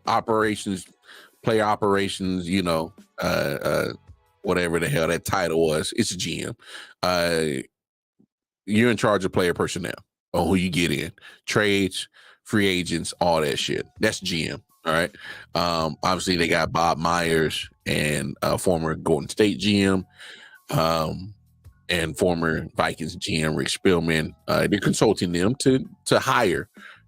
operations, player operations, whatever the hell that title was. It's a GM. You're in charge of player personnel or who you get in, trades, free agents, all that shit. That's GM. All right. Obviously they got Bob Myers and former Golden State GM and former Vikings GM Rick Spielman. They're consulting them to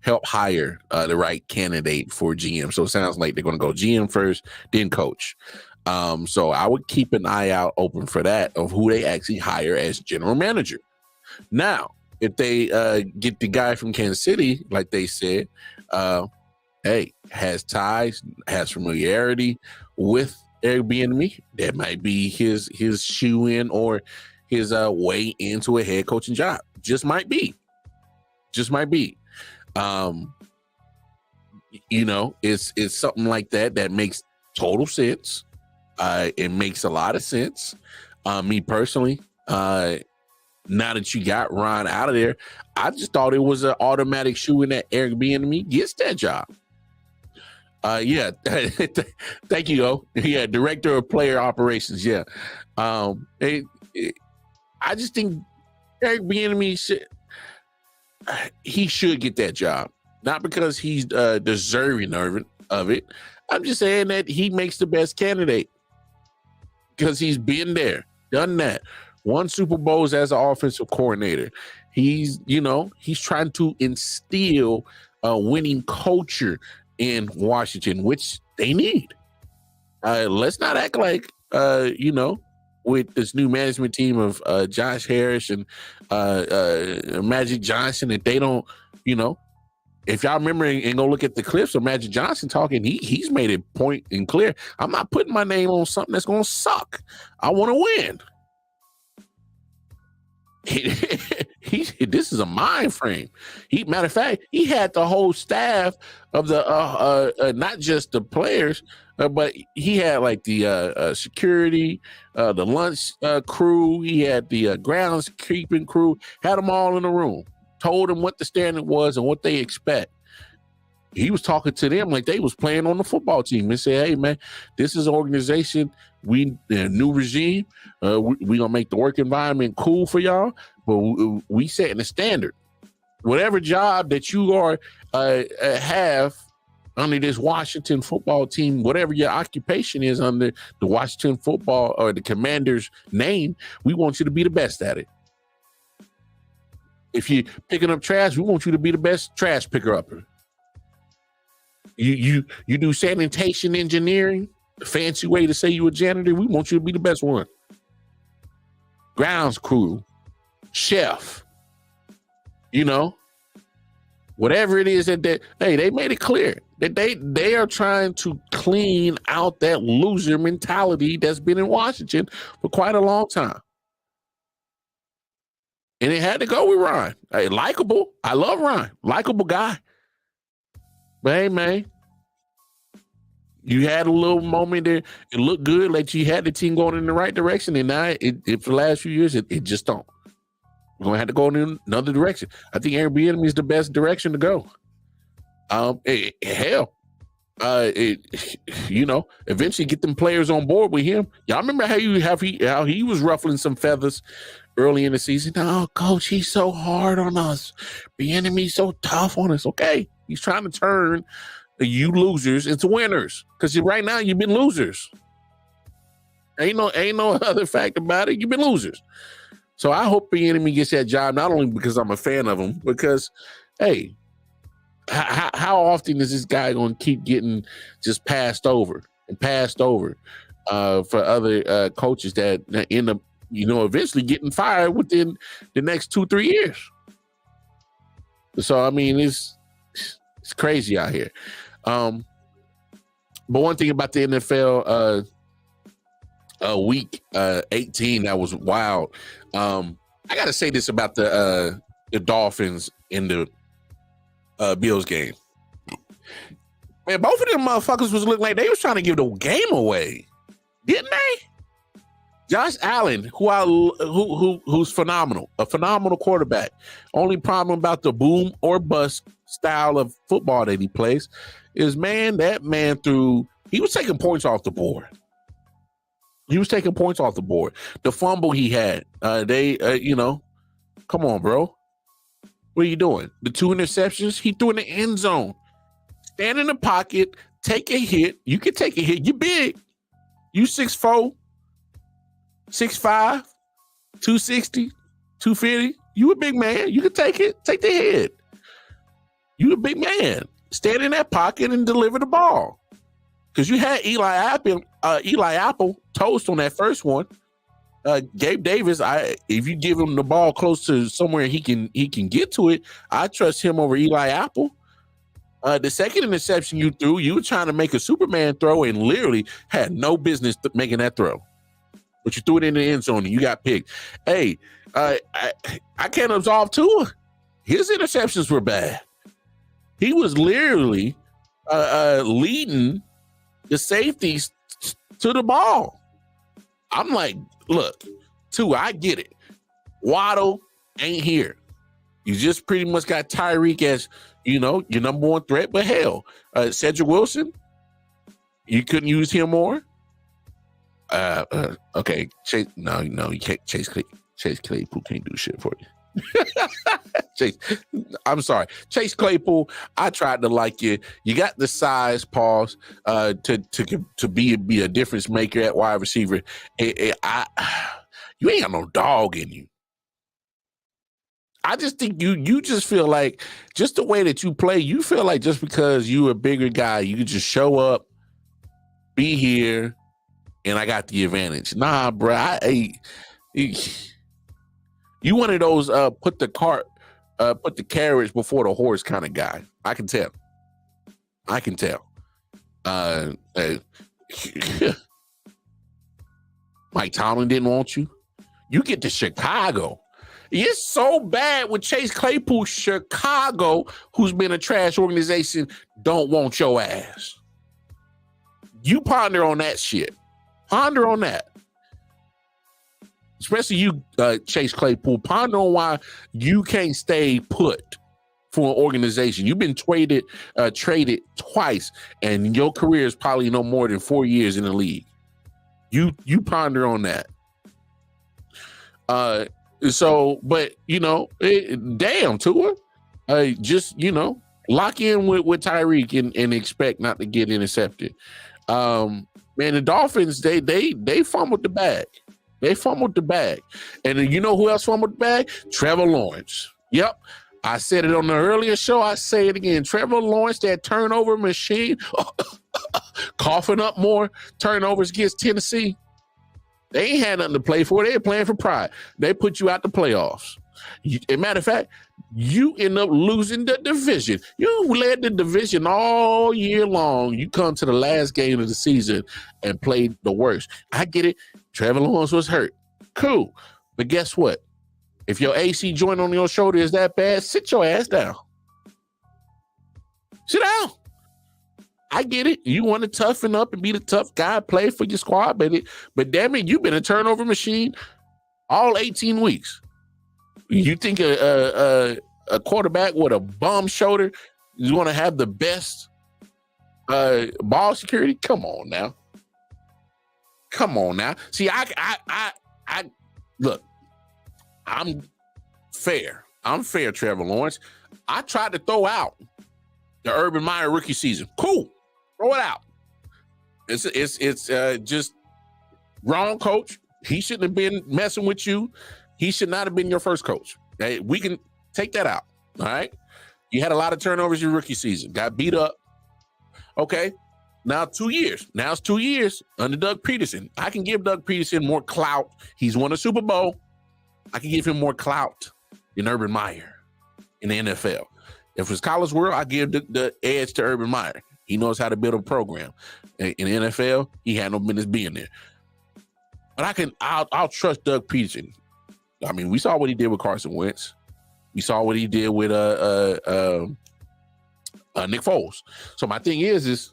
help hire the right candidate for GM. So it sounds like they're going to go GM first, then coach. So I would keep an eye out open for that, of who they actually hire as general manager. Now, if they get the guy from Kansas City, like they said, has ties, has familiarity with Eric Bieniemy, that might be his shoe in or his way into a head coaching job. Just might be. It's something like that makes total sense. It makes a lot of sense. Me personally, now that you got Ron out of there, I just thought it was an automatic shoe in that Eric Bieniemy gets that job. Thank you, O. Yeah, director of player operations. Yeah. I just think Eric Bieniemy should get that job. Not because he's deserving of it. I'm just saying that he makes the best candidate because he's been there, done that. Won Super Bowls as an offensive coordinator. He's trying to instill a winning culture in Washington, which they need. Let's not act like, with this new management team of Josh Harris and Magic Johnson, that they don't, if y'all remember and go look at the clips of Magic Johnson talking, he's made it point and clear. I'm not putting my name on something that's going to suck. I want to win. This is a mind frame. Matter of fact, he had the whole staff of the not just the players, but he had like the security, the lunch crew. He had the groundskeeping crew. Had them all in the room. Told them what the standard was and what they expect. He was talking to them like they was playing on the football team and said, "Hey man, this is an organization. We new regime. We gonna make the work environment cool for y'all, but we setting the standard. Whatever job that you are have under this Washington football team, whatever your occupation is under the Washington football or the Commanders name, we want you to be the best at it. If you're picking up trash, we want you to be the best trash picker upper. You do sanitation engineering, the fancy way to say you a janitor, we want you to be the best one. Grounds crew, chef, whatever it is that they made it clear that they are trying to clean out that loser mentality that's been in Washington for quite a long time. And it had to go with Ron. Hey, likable. I love Ron. Likable guy. But hey, man, you had a little moment there. It looked good, like you had the team going in the right direction. And now, for the last few years, it just don't. We're going to have to go in another direction. I think Airbnb is the best direction to go. Eventually get them players on board with him. Y'all remember how he was ruffling some feathers early in the season? Oh, coach, he's so hard on us. Bieniemy's so tough on us. Okay, he's trying to turn you losers into winners, because right now you've been losers. Ain't no other fact about it. You've been losers. So I hope Bieniemy gets that job, not only because I'm a fan of him, because, hey, how often is this guy going to keep getting just passed over for other coaches that end up, eventually getting fired within the next 2-3 years? So, I mean, it's crazy out here. But one thing about the NFL week 18 that was wild. I got to say this about the Dolphins in the Bills game. Man, both of them motherfuckers was looking like they was trying to give the game away, didn't they? Josh Allen, who's phenomenal, a phenomenal quarterback. Only problem about the boom or bust style of football that he plays is, that man he was taking points off the board. The fumble he had, come on, bro. What are you doing? The 2 interceptions he threw in the end zone. Stand in the pocket, take a hit. You can take a hit. You big. You 6'4", 6'5", 260, 250. You a big man. You can take it. Take the hit. You a big man. Stand in that pocket and deliver the ball. Because you had Eli Apple toast on that first one. Gabe Davis, if you give him the ball close to somewhere he can get to it, I trust him over Eli Apple. The second interception you threw, you were trying to make a Superman throw and literally had no business making that throw. But you threw it in the end zone and you got picked. Hey, I can't absolve Tua. His interceptions were bad. He was literally leading the safeties to the ball. I'm like, look, Tua, I get it. Waddle ain't here. You just pretty much got Tyreek as, your number one threat. But hell, Cedric Wilson, you couldn't use him more. Okay, Chase. No, you can't. Chase Claypool can't do shit for you. I'm sorry, Chase Claypool. I tried to like you. You got the size, pause, to be a difference maker at wide receiver. You ain't got no dog in you. I just think you just feel like, just the way that you play, you feel like just because you a bigger guy, you can just show up, be here, and I got the advantage. Nah, bro. You one of those put the carriage before the horse kind of guy. I can tell. Mike Tomlin didn't want you. You get to Chicago. It's so bad with Chase Claypool. Chicago, who's been a trash organization, don't want your ass. You ponder on that shit. Ponder on that. Especially you, Chase Claypool. Ponder on why you can't stay put for an organization. You've been traded twice, and your career is probably no more than 4 years in the league. You ponder on that. But damn, Tua, just lock in with Tyreek and expect not to get intercepted. Man, the Dolphins they fumbled the bag. And you know who else fumbled the bag? Trevor Lawrence. Yep. I said it on the earlier show. I say it again. Trevor Lawrence, that turnover machine, coughing up more turnovers against Tennessee. They ain't had nothing to play for. They were playing for pride. They put you out the playoffs. As a matter of fact, you end up losing the division. You led the division all year long. You come to the last game of the season and played the worst. I get it. Trevor Lawrence was hurt. Cool. But guess what? If your AC joint on your shoulder is that bad, sit your ass down. Sit down. I get it. You want to toughen up and be the tough guy, play for your squad, but damn it, you've been a turnover machine all 18 weeks. You think a quarterback with a bum shoulder is going to have the best ball security? Come on now. See, I look. I'm fair, Trevor Lawrence. I tried to throw out the Urban Meyer rookie season. Cool. Throw it out. It's just wrong coach. He shouldn't have been messing with you. He should not have been your first coach. Okay? We can take that out. All right. You had a lot of turnovers your rookie season. Got beat up. Okay. Now 2 years. Now it's 2 years under Doug Peterson. I can give Doug Peterson more clout. He's won a Super Bowl. I can give him more clout than Urban Meyer in the NFL. If it's college world, I give the edge to Urban Meyer. He knows how to build a program. In the NFL, he had no business being there. But I'll trust Doug Peterson. I mean, we saw what he did with Carson Wentz. We saw what he did with Nick Foles. So my thing is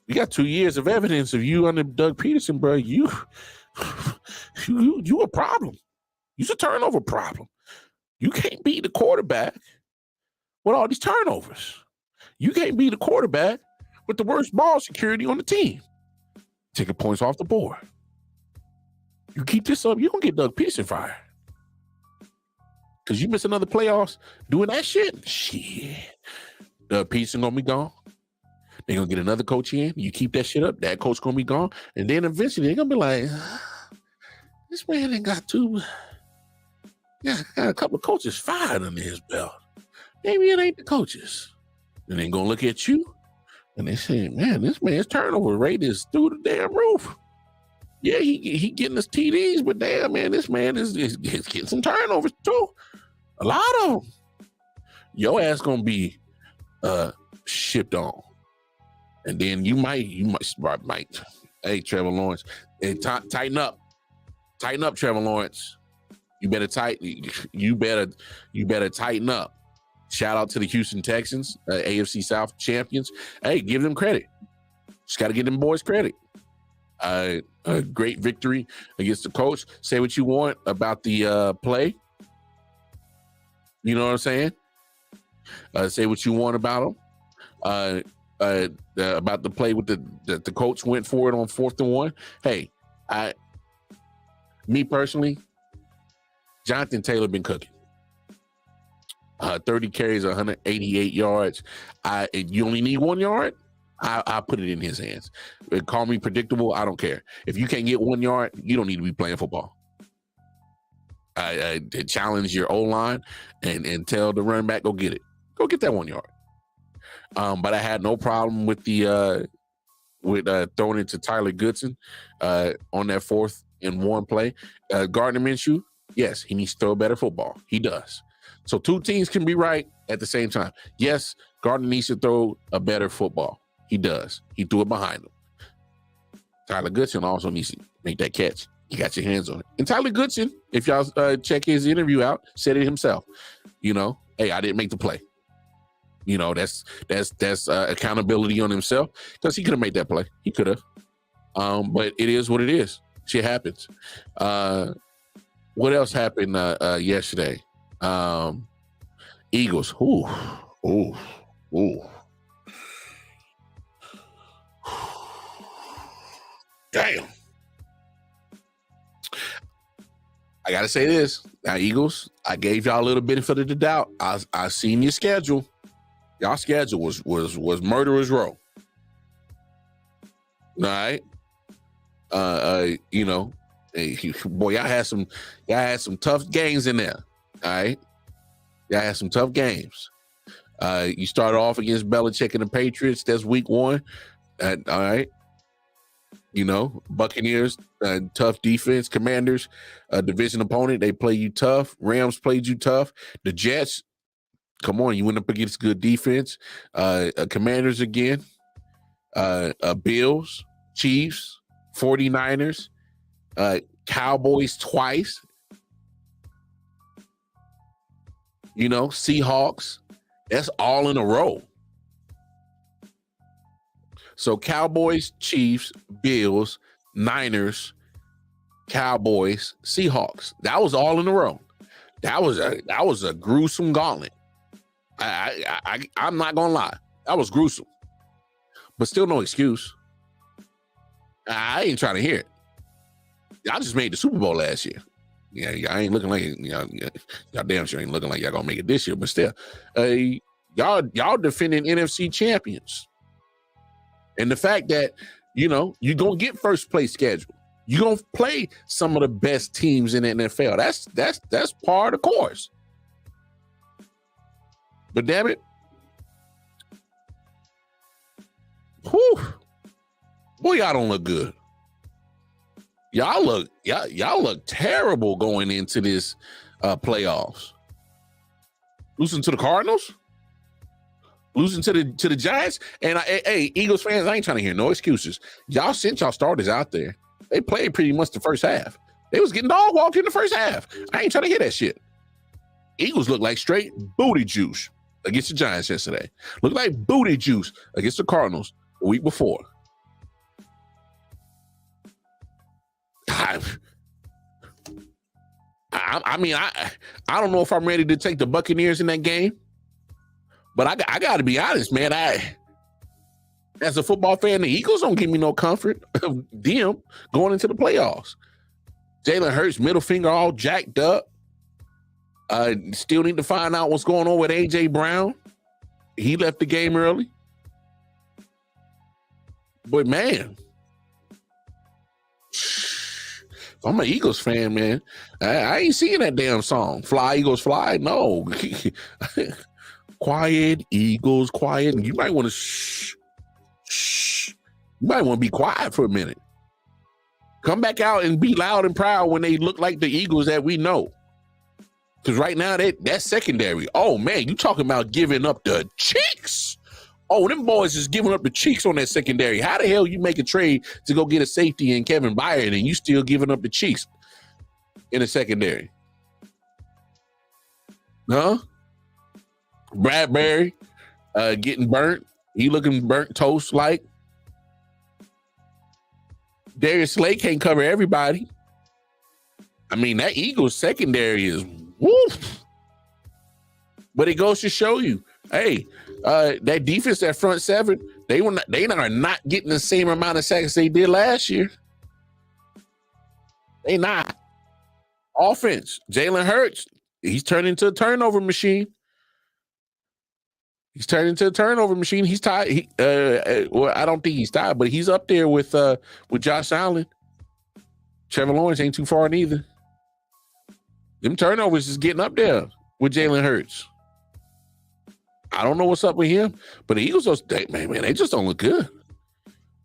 we got 2 years of evidence of you under Doug Peterson, bro. You a problem. You're a turnover problem. You can't beat the quarterback with all these turnovers. You can't beat the quarterback with the worst ball security on the team. Taking points off the board. You keep this up, you're going to get Doug Peterson fired. Because you miss another playoffs doing that shit. Shit. Doug Peterson going to be gone. They're going to get another coach in. You keep that shit up, that coach going to be gone. And then eventually they're going to be like, this man ain't got got a couple of coaches fired under his belt. Maybe it ain't the coaches. And they're going to look at you and they say, man, this man's turnover rate is through the damn roof. Yeah, he getting his TDs, but damn, man, this man is getting some turnovers too. A lot of them. Your ass going to be shipped on. And then you might, hey, Trevor Lawrence, hey, tighten up. Tighten up, Trevor Lawrence. You better tighten up. Shout out to the Houston Texans, AFC South champions. Hey, give them credit. Just got to give them boys credit. A great victory against the coach. Say what you want about the play. You know what I'm saying? Say what you want about them. About the play with the coach went for it on 4th and 1. Hey, me personally, Jonathan Taylor been cooking. 30 carries, 188 yards. You only need 1 yard. I put it in his hands. Call me predictable. I don't care. If you can't get 1 yard, you don't need to be playing football. Challenge your O-line and tell the running back, go get it. Go get that 1 yard. But I had no problem with throwing it to Tyler Goodson on that 4th and 1 play. Gardner Minshew, yes, he needs to throw better football. He does. So 2 teams can be right at the same time. Yes, Gardner needs to throw a better football. He does. He threw it behind him. Tyler Goodson also needs to make that catch. You got your hands on it. And Tyler Goodson, if y'all check his interview out, said it himself. You know, hey, I didn't make the play. You know, that's accountability on himself because he could have made that play. He could have. But it is what it is. Shit happens. What else happened yesterday? Eagles. Ooh. Damn. I gotta say this. Now, Eagles, I gave y'all a little benefit of the doubt. I seen your schedule. Y'all schedule was murderer's row. All right. You know, boy, y'all had some tough games in there. All right. Y'all had some tough games. You started off against Belichick and the Patriots. That's week 1. All right. You know, Buccaneers, tough defense. Commanders, a division opponent, they play you tough. Rams played you tough. The Jets, come on, you went up against good defense. Commanders again. Bills, Chiefs, 49ers, Cowboys twice. You know, Seahawks. That's all in a row. So Cowboys, Chiefs, Bills, Niners, Cowboys, Seahawks. That was all in a row. That was a gruesome gauntlet. I'm not gonna lie. That was gruesome. But still no excuse. I ain't trying to hear it. Y'all just made the Super Bowl last year. Yeah, y'all ain't looking like y'all damn sure ain't looking like y'all gonna make it this year, but still. Y'all defending NFC champions. And the fact that, you know, you're going to get first place schedule. You're going to play some of the best teams in the NFL. That's part of the course. But damn it. Whew. Boy, y'all don't look good. Y'all look terrible going into this playoffs. Losing to the Cardinals? Losing to the Giants, and hey, Eagles fans, I ain't trying to hear no excuses. Y'all sent y'all starters out there. They played pretty much the first half. They was getting dog walked in the first half. I ain't trying to hear that shit. Eagles look like straight booty juice against the Giants yesterday. Look like booty juice against the Cardinals the week before. I don't know if I'm ready to take the Buccaneers in that game. But I got to be honest, man. As a football fan, the Eagles don't give me no comfort of them going into the playoffs. Jalen Hurts, middle finger all jacked up. Still need to find out what's going on with A.J. Brown. He left the game early. But, man, if I'm an Eagles fan, man, I ain't seeing that damn song. Fly, Eagles, fly. No. Quiet, Eagles, quiet. You might want to shh. You might want to be quiet for a minute. Come back out and be loud and proud when they look like the Eagles that we know. Because right now, that's secondary. Oh, man, you talking about giving up the cheeks. Oh, them boys is giving up the cheeks on that secondary. How the hell you make a trade to go get a safety in Kevin Byard and you still giving up the cheeks in the secondary? Huh? Bradbury getting burnt. He looking burnt toast like. Darius Slay can't cover everybody. I mean, that Eagles secondary is woof. But it goes to show you, hey, that defense, that front seven, they are not getting the same amount of sacks they did last year. They not. Offense, Jalen Hurts, he's turned into a turnover machine. He's turned into a turnover machine. He's tied. Well, I don't think he's tied, but he's up there with Josh Allen. Trevor Lawrence ain't too far neither. Them turnovers is getting up there with Jalen Hurts. I don't know what's up with him, but the Eagles, they just don't look good.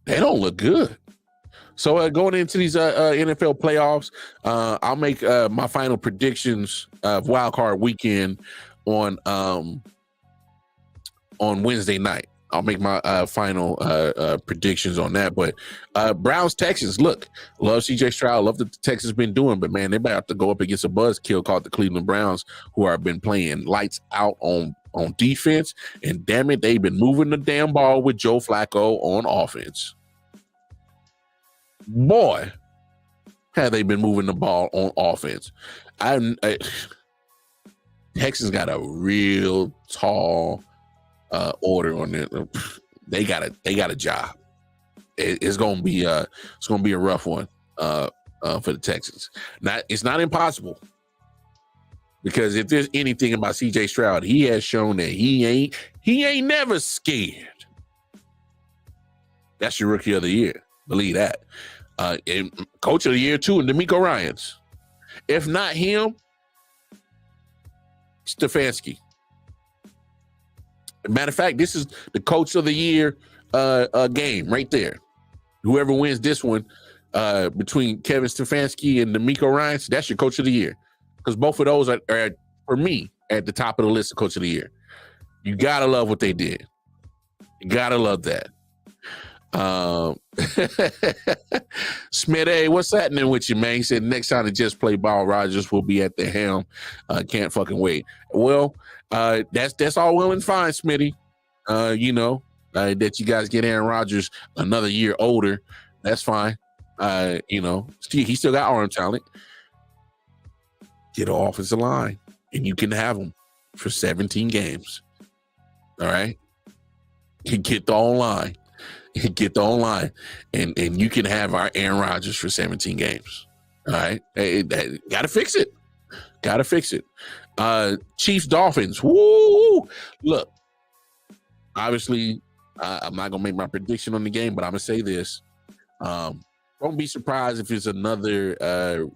They don't look good. So going into these NFL playoffs, I'll make my final predictions of Wild Card Weekend on Wednesday night. I'll make my final predictions on that. But Browns, Texans, look, love CJ Stroud, love what the Texans been doing, but man, they're about to go up against a buzzkill called the Cleveland Browns, who have been playing lights out on defense, and damn it, they've been moving the damn ball with Joe Flacco on offense. Boy, have they been moving the ball on offense. Texans got a real tall order on it. They got a job. It's gonna be a rough one for the Texans. It's not impossible, because if there's anything about CJ Stroud, he has shown that he ain't never scared. That's your rookie of the year. Believe that. And coach of the year too, and DeMeco Ryans. If not him, Stefanski. Matter of fact, this is the coach of the year game right there. Whoever wins this one between Kevin Stefanski and D'Amico Ryans, that's your coach of the year. Because both of those are, for me, at the top of the list of coach of the year. You got to love what they did. You got to love that. Smitty, what's happening with you, man? He said next time the Jets play ball, Rodgers will be at the helm. Can't fucking wait. Well, that's all well and fine, Smitty. That you guys get Aaron Rodgers another year older. That's fine. He still got arm talent. Get an offensive line, and you can have him for 17 games. All right? You get the online. Get the online, and you can have our Aaron Rodgers for 17 games. All right? Got to fix it. Got to fix it. Chiefs, Dolphins. Woo! Look, obviously, I'm not going to make my prediction on the game, but I'm going to say this. Don't be surprised if it's another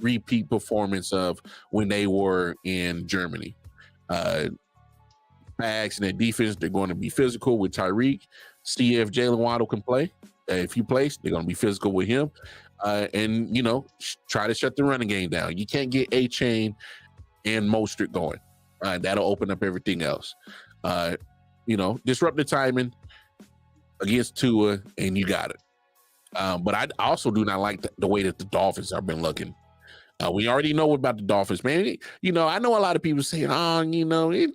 repeat performance of when they were in Germany. Bags and their defense, they're going to be physical with Tyreek. See if Jalen Waddle can play. If he plays, they're going to be physical with him. And try to shut the running game down. You can't get A-Chain and Mostert going. That'll open up everything else. Disrupt the timing against Tua, and you got it. But I also do not like the way that the Dolphins have been looking. We already know about the Dolphins, man. I know a lot of people saying,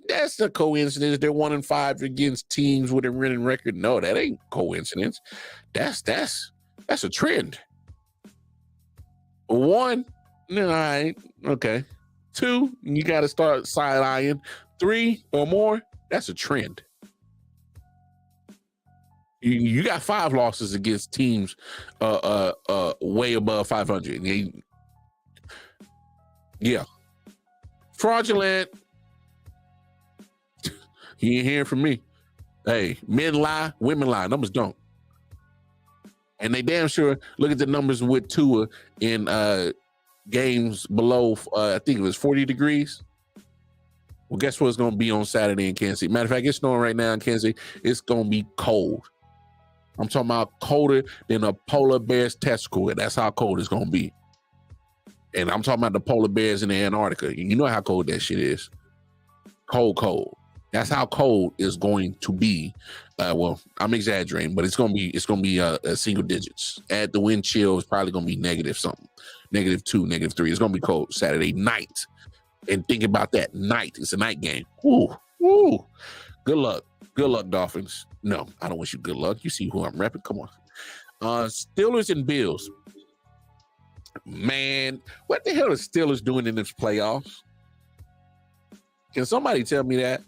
that's a coincidence. They're 1-5 against teams with a winning record. No, that ain't coincidence. That's a trend. 1, all right, okay. 2, you got to start side-eyeing. 3 or more, that's a trend. You got 5 losses against teams way above 500. Yeah. Fraudulent. You ain't hearing from me. Hey, men lie, women lie. Numbers don't. And they damn sure look at the numbers with Tua in games below, I think it was 40 degrees. Well, guess what it's going to be on Saturday in Kansas City? Matter of fact, it's snowing right now in Kansas City. It's going to be cold. I'm talking about colder than a polar bear's testicle. That's how cold it's going to be. And I'm talking about the polar bears in the Antarctica. You know how cold that shit is. Cold. That's how cold it's going to be. Well, I'm exaggerating, but it's gonna be single digits. Add the wind chill, it's probably gonna be negative something, -2, -3. It's gonna be cold Saturday night. And think about that night. It's a night game. Ooh. Good luck, Dolphins. No, I don't wish you good luck. You see who I'm repping. Come on. Steelers and Bills. Man, what the hell are Steelers doing in this playoffs? Can somebody tell me that?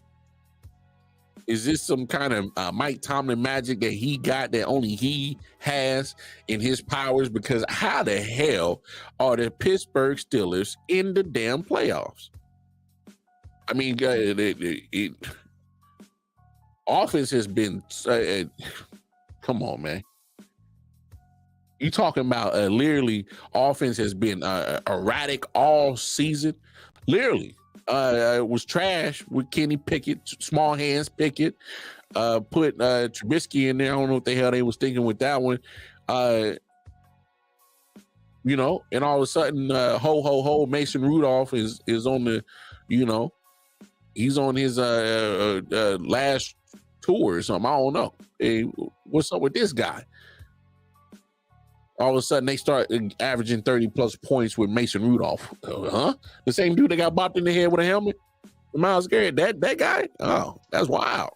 Is this some kind of Mike Tomlin magic that he got that only he has in his powers? Because how the hell are the Pittsburgh Steelers in the damn playoffs? I mean, offense has been come on, man. You talking about literally offense has been erratic all season. Literally. It was trash with Kenny Pickett, small hands Pickett. Put Trubisky in there. I don't know what the hell they was thinking with that one. And all of a sudden, Mason Rudolph is on the, he's on his last tour or something. I don't know. Hey, what's up with this guy? All of a sudden, they start averaging 30-plus points with Mason Rudolph. The same dude that got bopped in the head with a helmet? Myles Garrett, that guy? Oh, that's wild.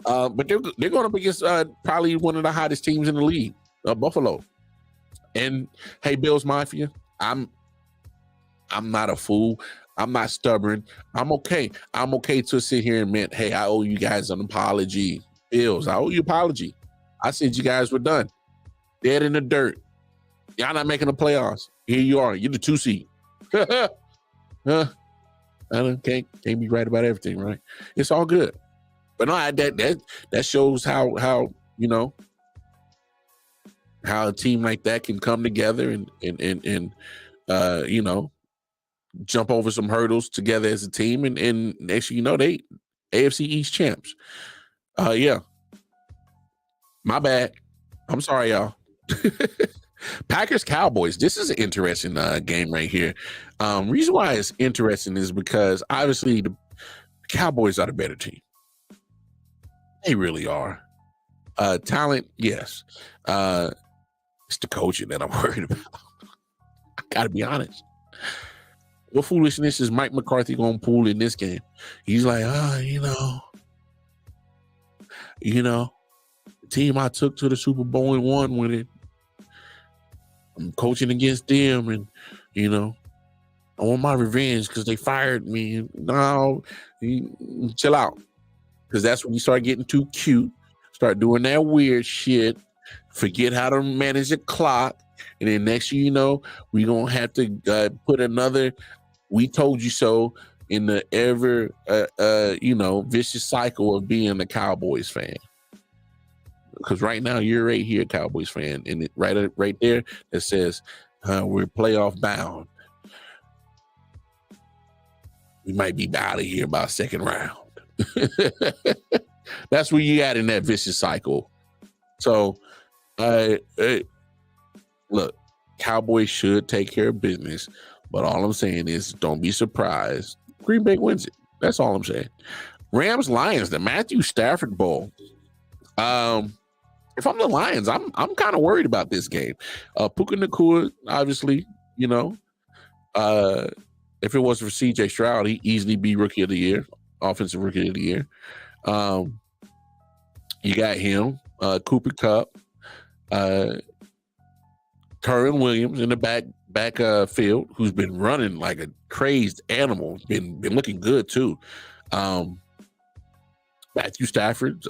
But they're going up against probably one of the hottest teams in the league, Buffalo. And, hey, Bills Mafia, I'm not a fool. I'm not stubborn. I'm okay. I'm okay to sit here and admit, hey, I owe you guys an apology. Bills, I owe you an apology. I said you guys were done. Dead in the dirt. Y'all not making the playoffs. Here you are. You're the 2 seed. I can't be right about everything, right? It's all good. But no, that shows how how a team like that can come together and jump over some hurdles together as a team, and next thing you know, they AFC East champs. Yeah. My bad. I'm sorry, y'all. Packers Cowboys. This is an interesting game right here. Reason why it's interesting is because obviously the Cowboys are the better team. They really are. Talent, yes. It's the coaching that I'm worried about. I gotta be honest. What foolishness is Mike McCarthy gonna pull in this game? He's like, the team I took to the Super Bowl and won with it. I'm coaching against them, and I want my revenge because they fired me. No, chill out, because that's when you start getting too cute, start doing that weird shit, forget how to manage the clock, and then next thing you know, we're gonna have to put another "we told you so" in the ever vicious cycle of being a Cowboys fan. Because right now you're right here, Cowboys fan, and it right there that says we're playoff bound. We might be out of here by second round. That's where you at in that vicious cycle. So, look, Cowboys should take care of business, but all I'm saying is don't be surprised. Green Bay wins it. That's all I'm saying. Rams Lions, the Matthew Stafford Bowl. If I'm the Lions, I'm kind of worried about this game. Puka Nacua, obviously, if it wasn't for CJ Stroud, he'd easily be Rookie of the Year, Offensive Rookie of the Year. You got him, Cooper Kupp, Kyren Williams in the back field, who's been running like a crazed animal, been looking good too. Matthew Stafford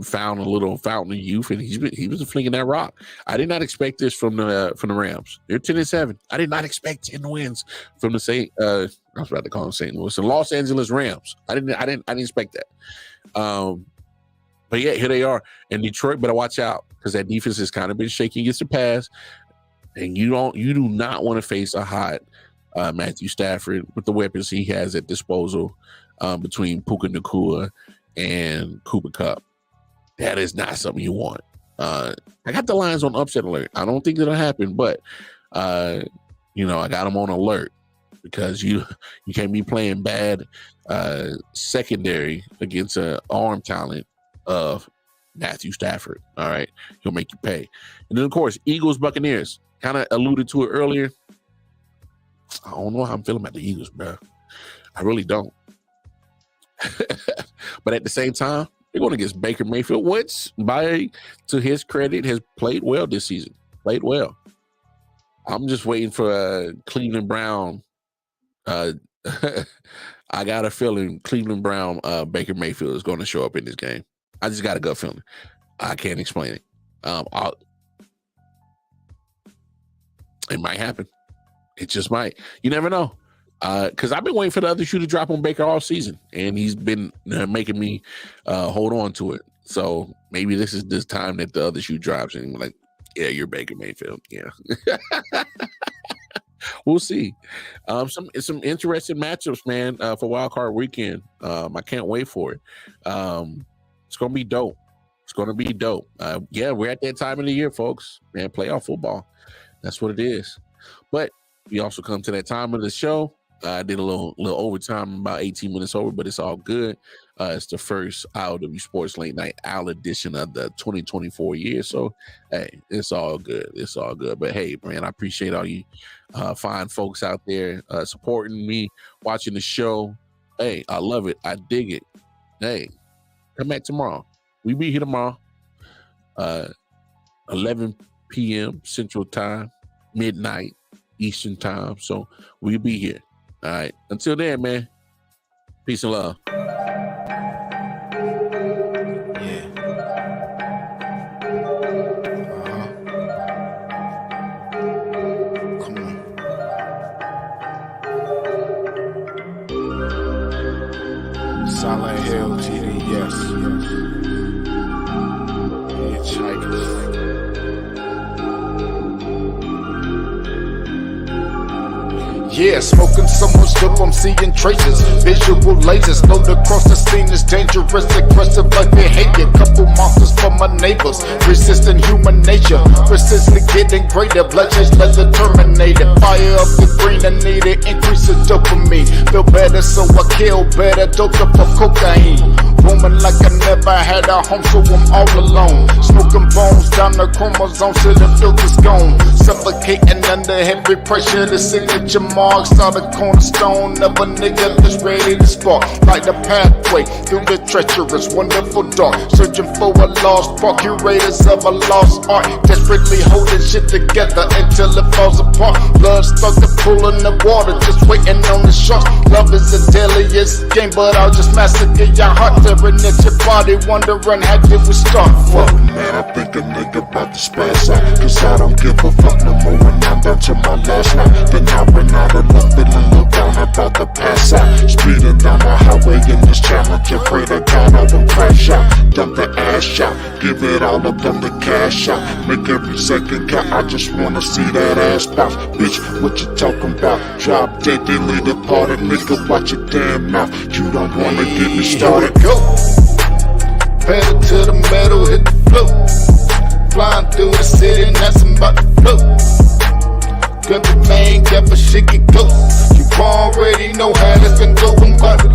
found a little fountain of youth, and he was flinging that rock. I did not expect this from the Rams. They're 10-7. I did not expect 10 wins from the I was about to call them St. Louis, the Los Angeles Rams. I didn't expect that. But yeah, here they are. And Detroit better watch out, because that defense has kind of been shaky against the pass, and you do not want to face a hot Matthew Stafford with the weapons he has at disposal between Puka Nacua and Cooper Kupp. That is not something you want. I got the Lions on upset alert. I don't think that'll happen, but I got them on alert, because you can't be playing bad secondary against an arm talent of Matthew Stafford. All right, he'll make you pay. And then of course, Eagles Buccaneers. Kind of alluded to it earlier. I don't know how I'm feeling about the Eagles, bro. I really don't. But at the same time, they're going against Baker Mayfield, which, to his credit, has played well this season. Played well. I'm just waiting for Cleveland Brown. I got a feeling Cleveland Brown, Baker Mayfield is going to show up in this game. I just got a gut feeling. I can't explain it. It might happen. It just might. You never know. Because I've been waiting for the other shoe to drop on Baker all season, and he's been making me hold on to it. So maybe this is this time that the other shoe drops, and like, yeah, you're Baker Mayfield. Yeah. We'll see. Some interesting matchups, man, for Wild Card Weekend. I can't wait for it. It's gonna be dope. It's gonna be dope. Yeah, we're at that time of the year, folks. Man, playoff football. That's what it is. But we also come to that time of the show. I did a little overtime, about 18 minutes over, but it's all good. It's the first I.O.W. Sports Late Night Owl edition of the 2024 year. So, hey, it's all good. It's all good. But, hey, man, I appreciate all you fine folks out there supporting me, watching the show. Hey, I love it. I dig it. Hey, come back tomorrow. We be here tomorrow, 11 p.m. Central Time, midnight Eastern Time. So we'll be here. All right. Until then, man. Peace and love. Yeah. Come on. Silent Hill TD, yes. Hitchhikers. Yeah, smoking so much dope, I'm seeing traces. Visual lasers, load across the scene is dangerous, aggressive like behavior. Couple monsters for my neighbors, resisting human nature, persistently getting greater. Bloodshed like the Terminator. Fire up the green, I need it, increase the dopamine. Feel better, so I kill better. Doped up of cocaine. Roaming like I never had a home, so I'm all alone. Smoking bones down the chromosome till the filter's gone. Suffocating under heavy pressure, the signature marks are the cornerstone of a nigga that's ready to spark. Like the pathway through the treacherous, wonderful dark. Searching for a lost spark, curators of a lost art. Desperately holding shit together until it falls apart. Blood stuck to pulling the water, just waiting on the sharks. Love is the deadliest game, but I'll just massacre your heart. Tearing at your body, wondering how did we start? Fuck, Man, I think a nigga about to spaz out, cause I don't give a fuck no more when I'm down to my last night. Then I ran out of luck, feeling look down, about to pass out. Speeding down the highway in this challenge, afraid of God I won't crash out. Dump the ash out, give it all up, dump the cash out. Make every second count, I just wanna see that ass bounce. Bitch, what you talking about? Drop dead, they lead the party, nigga, watch your damn mouth. You don't wanna get me started. Go. Pedal to the metal, hit the floor. Flying through the city, and that's about to flow. Grab the main, grab a shit, get close. You already know how this can go, I'm about to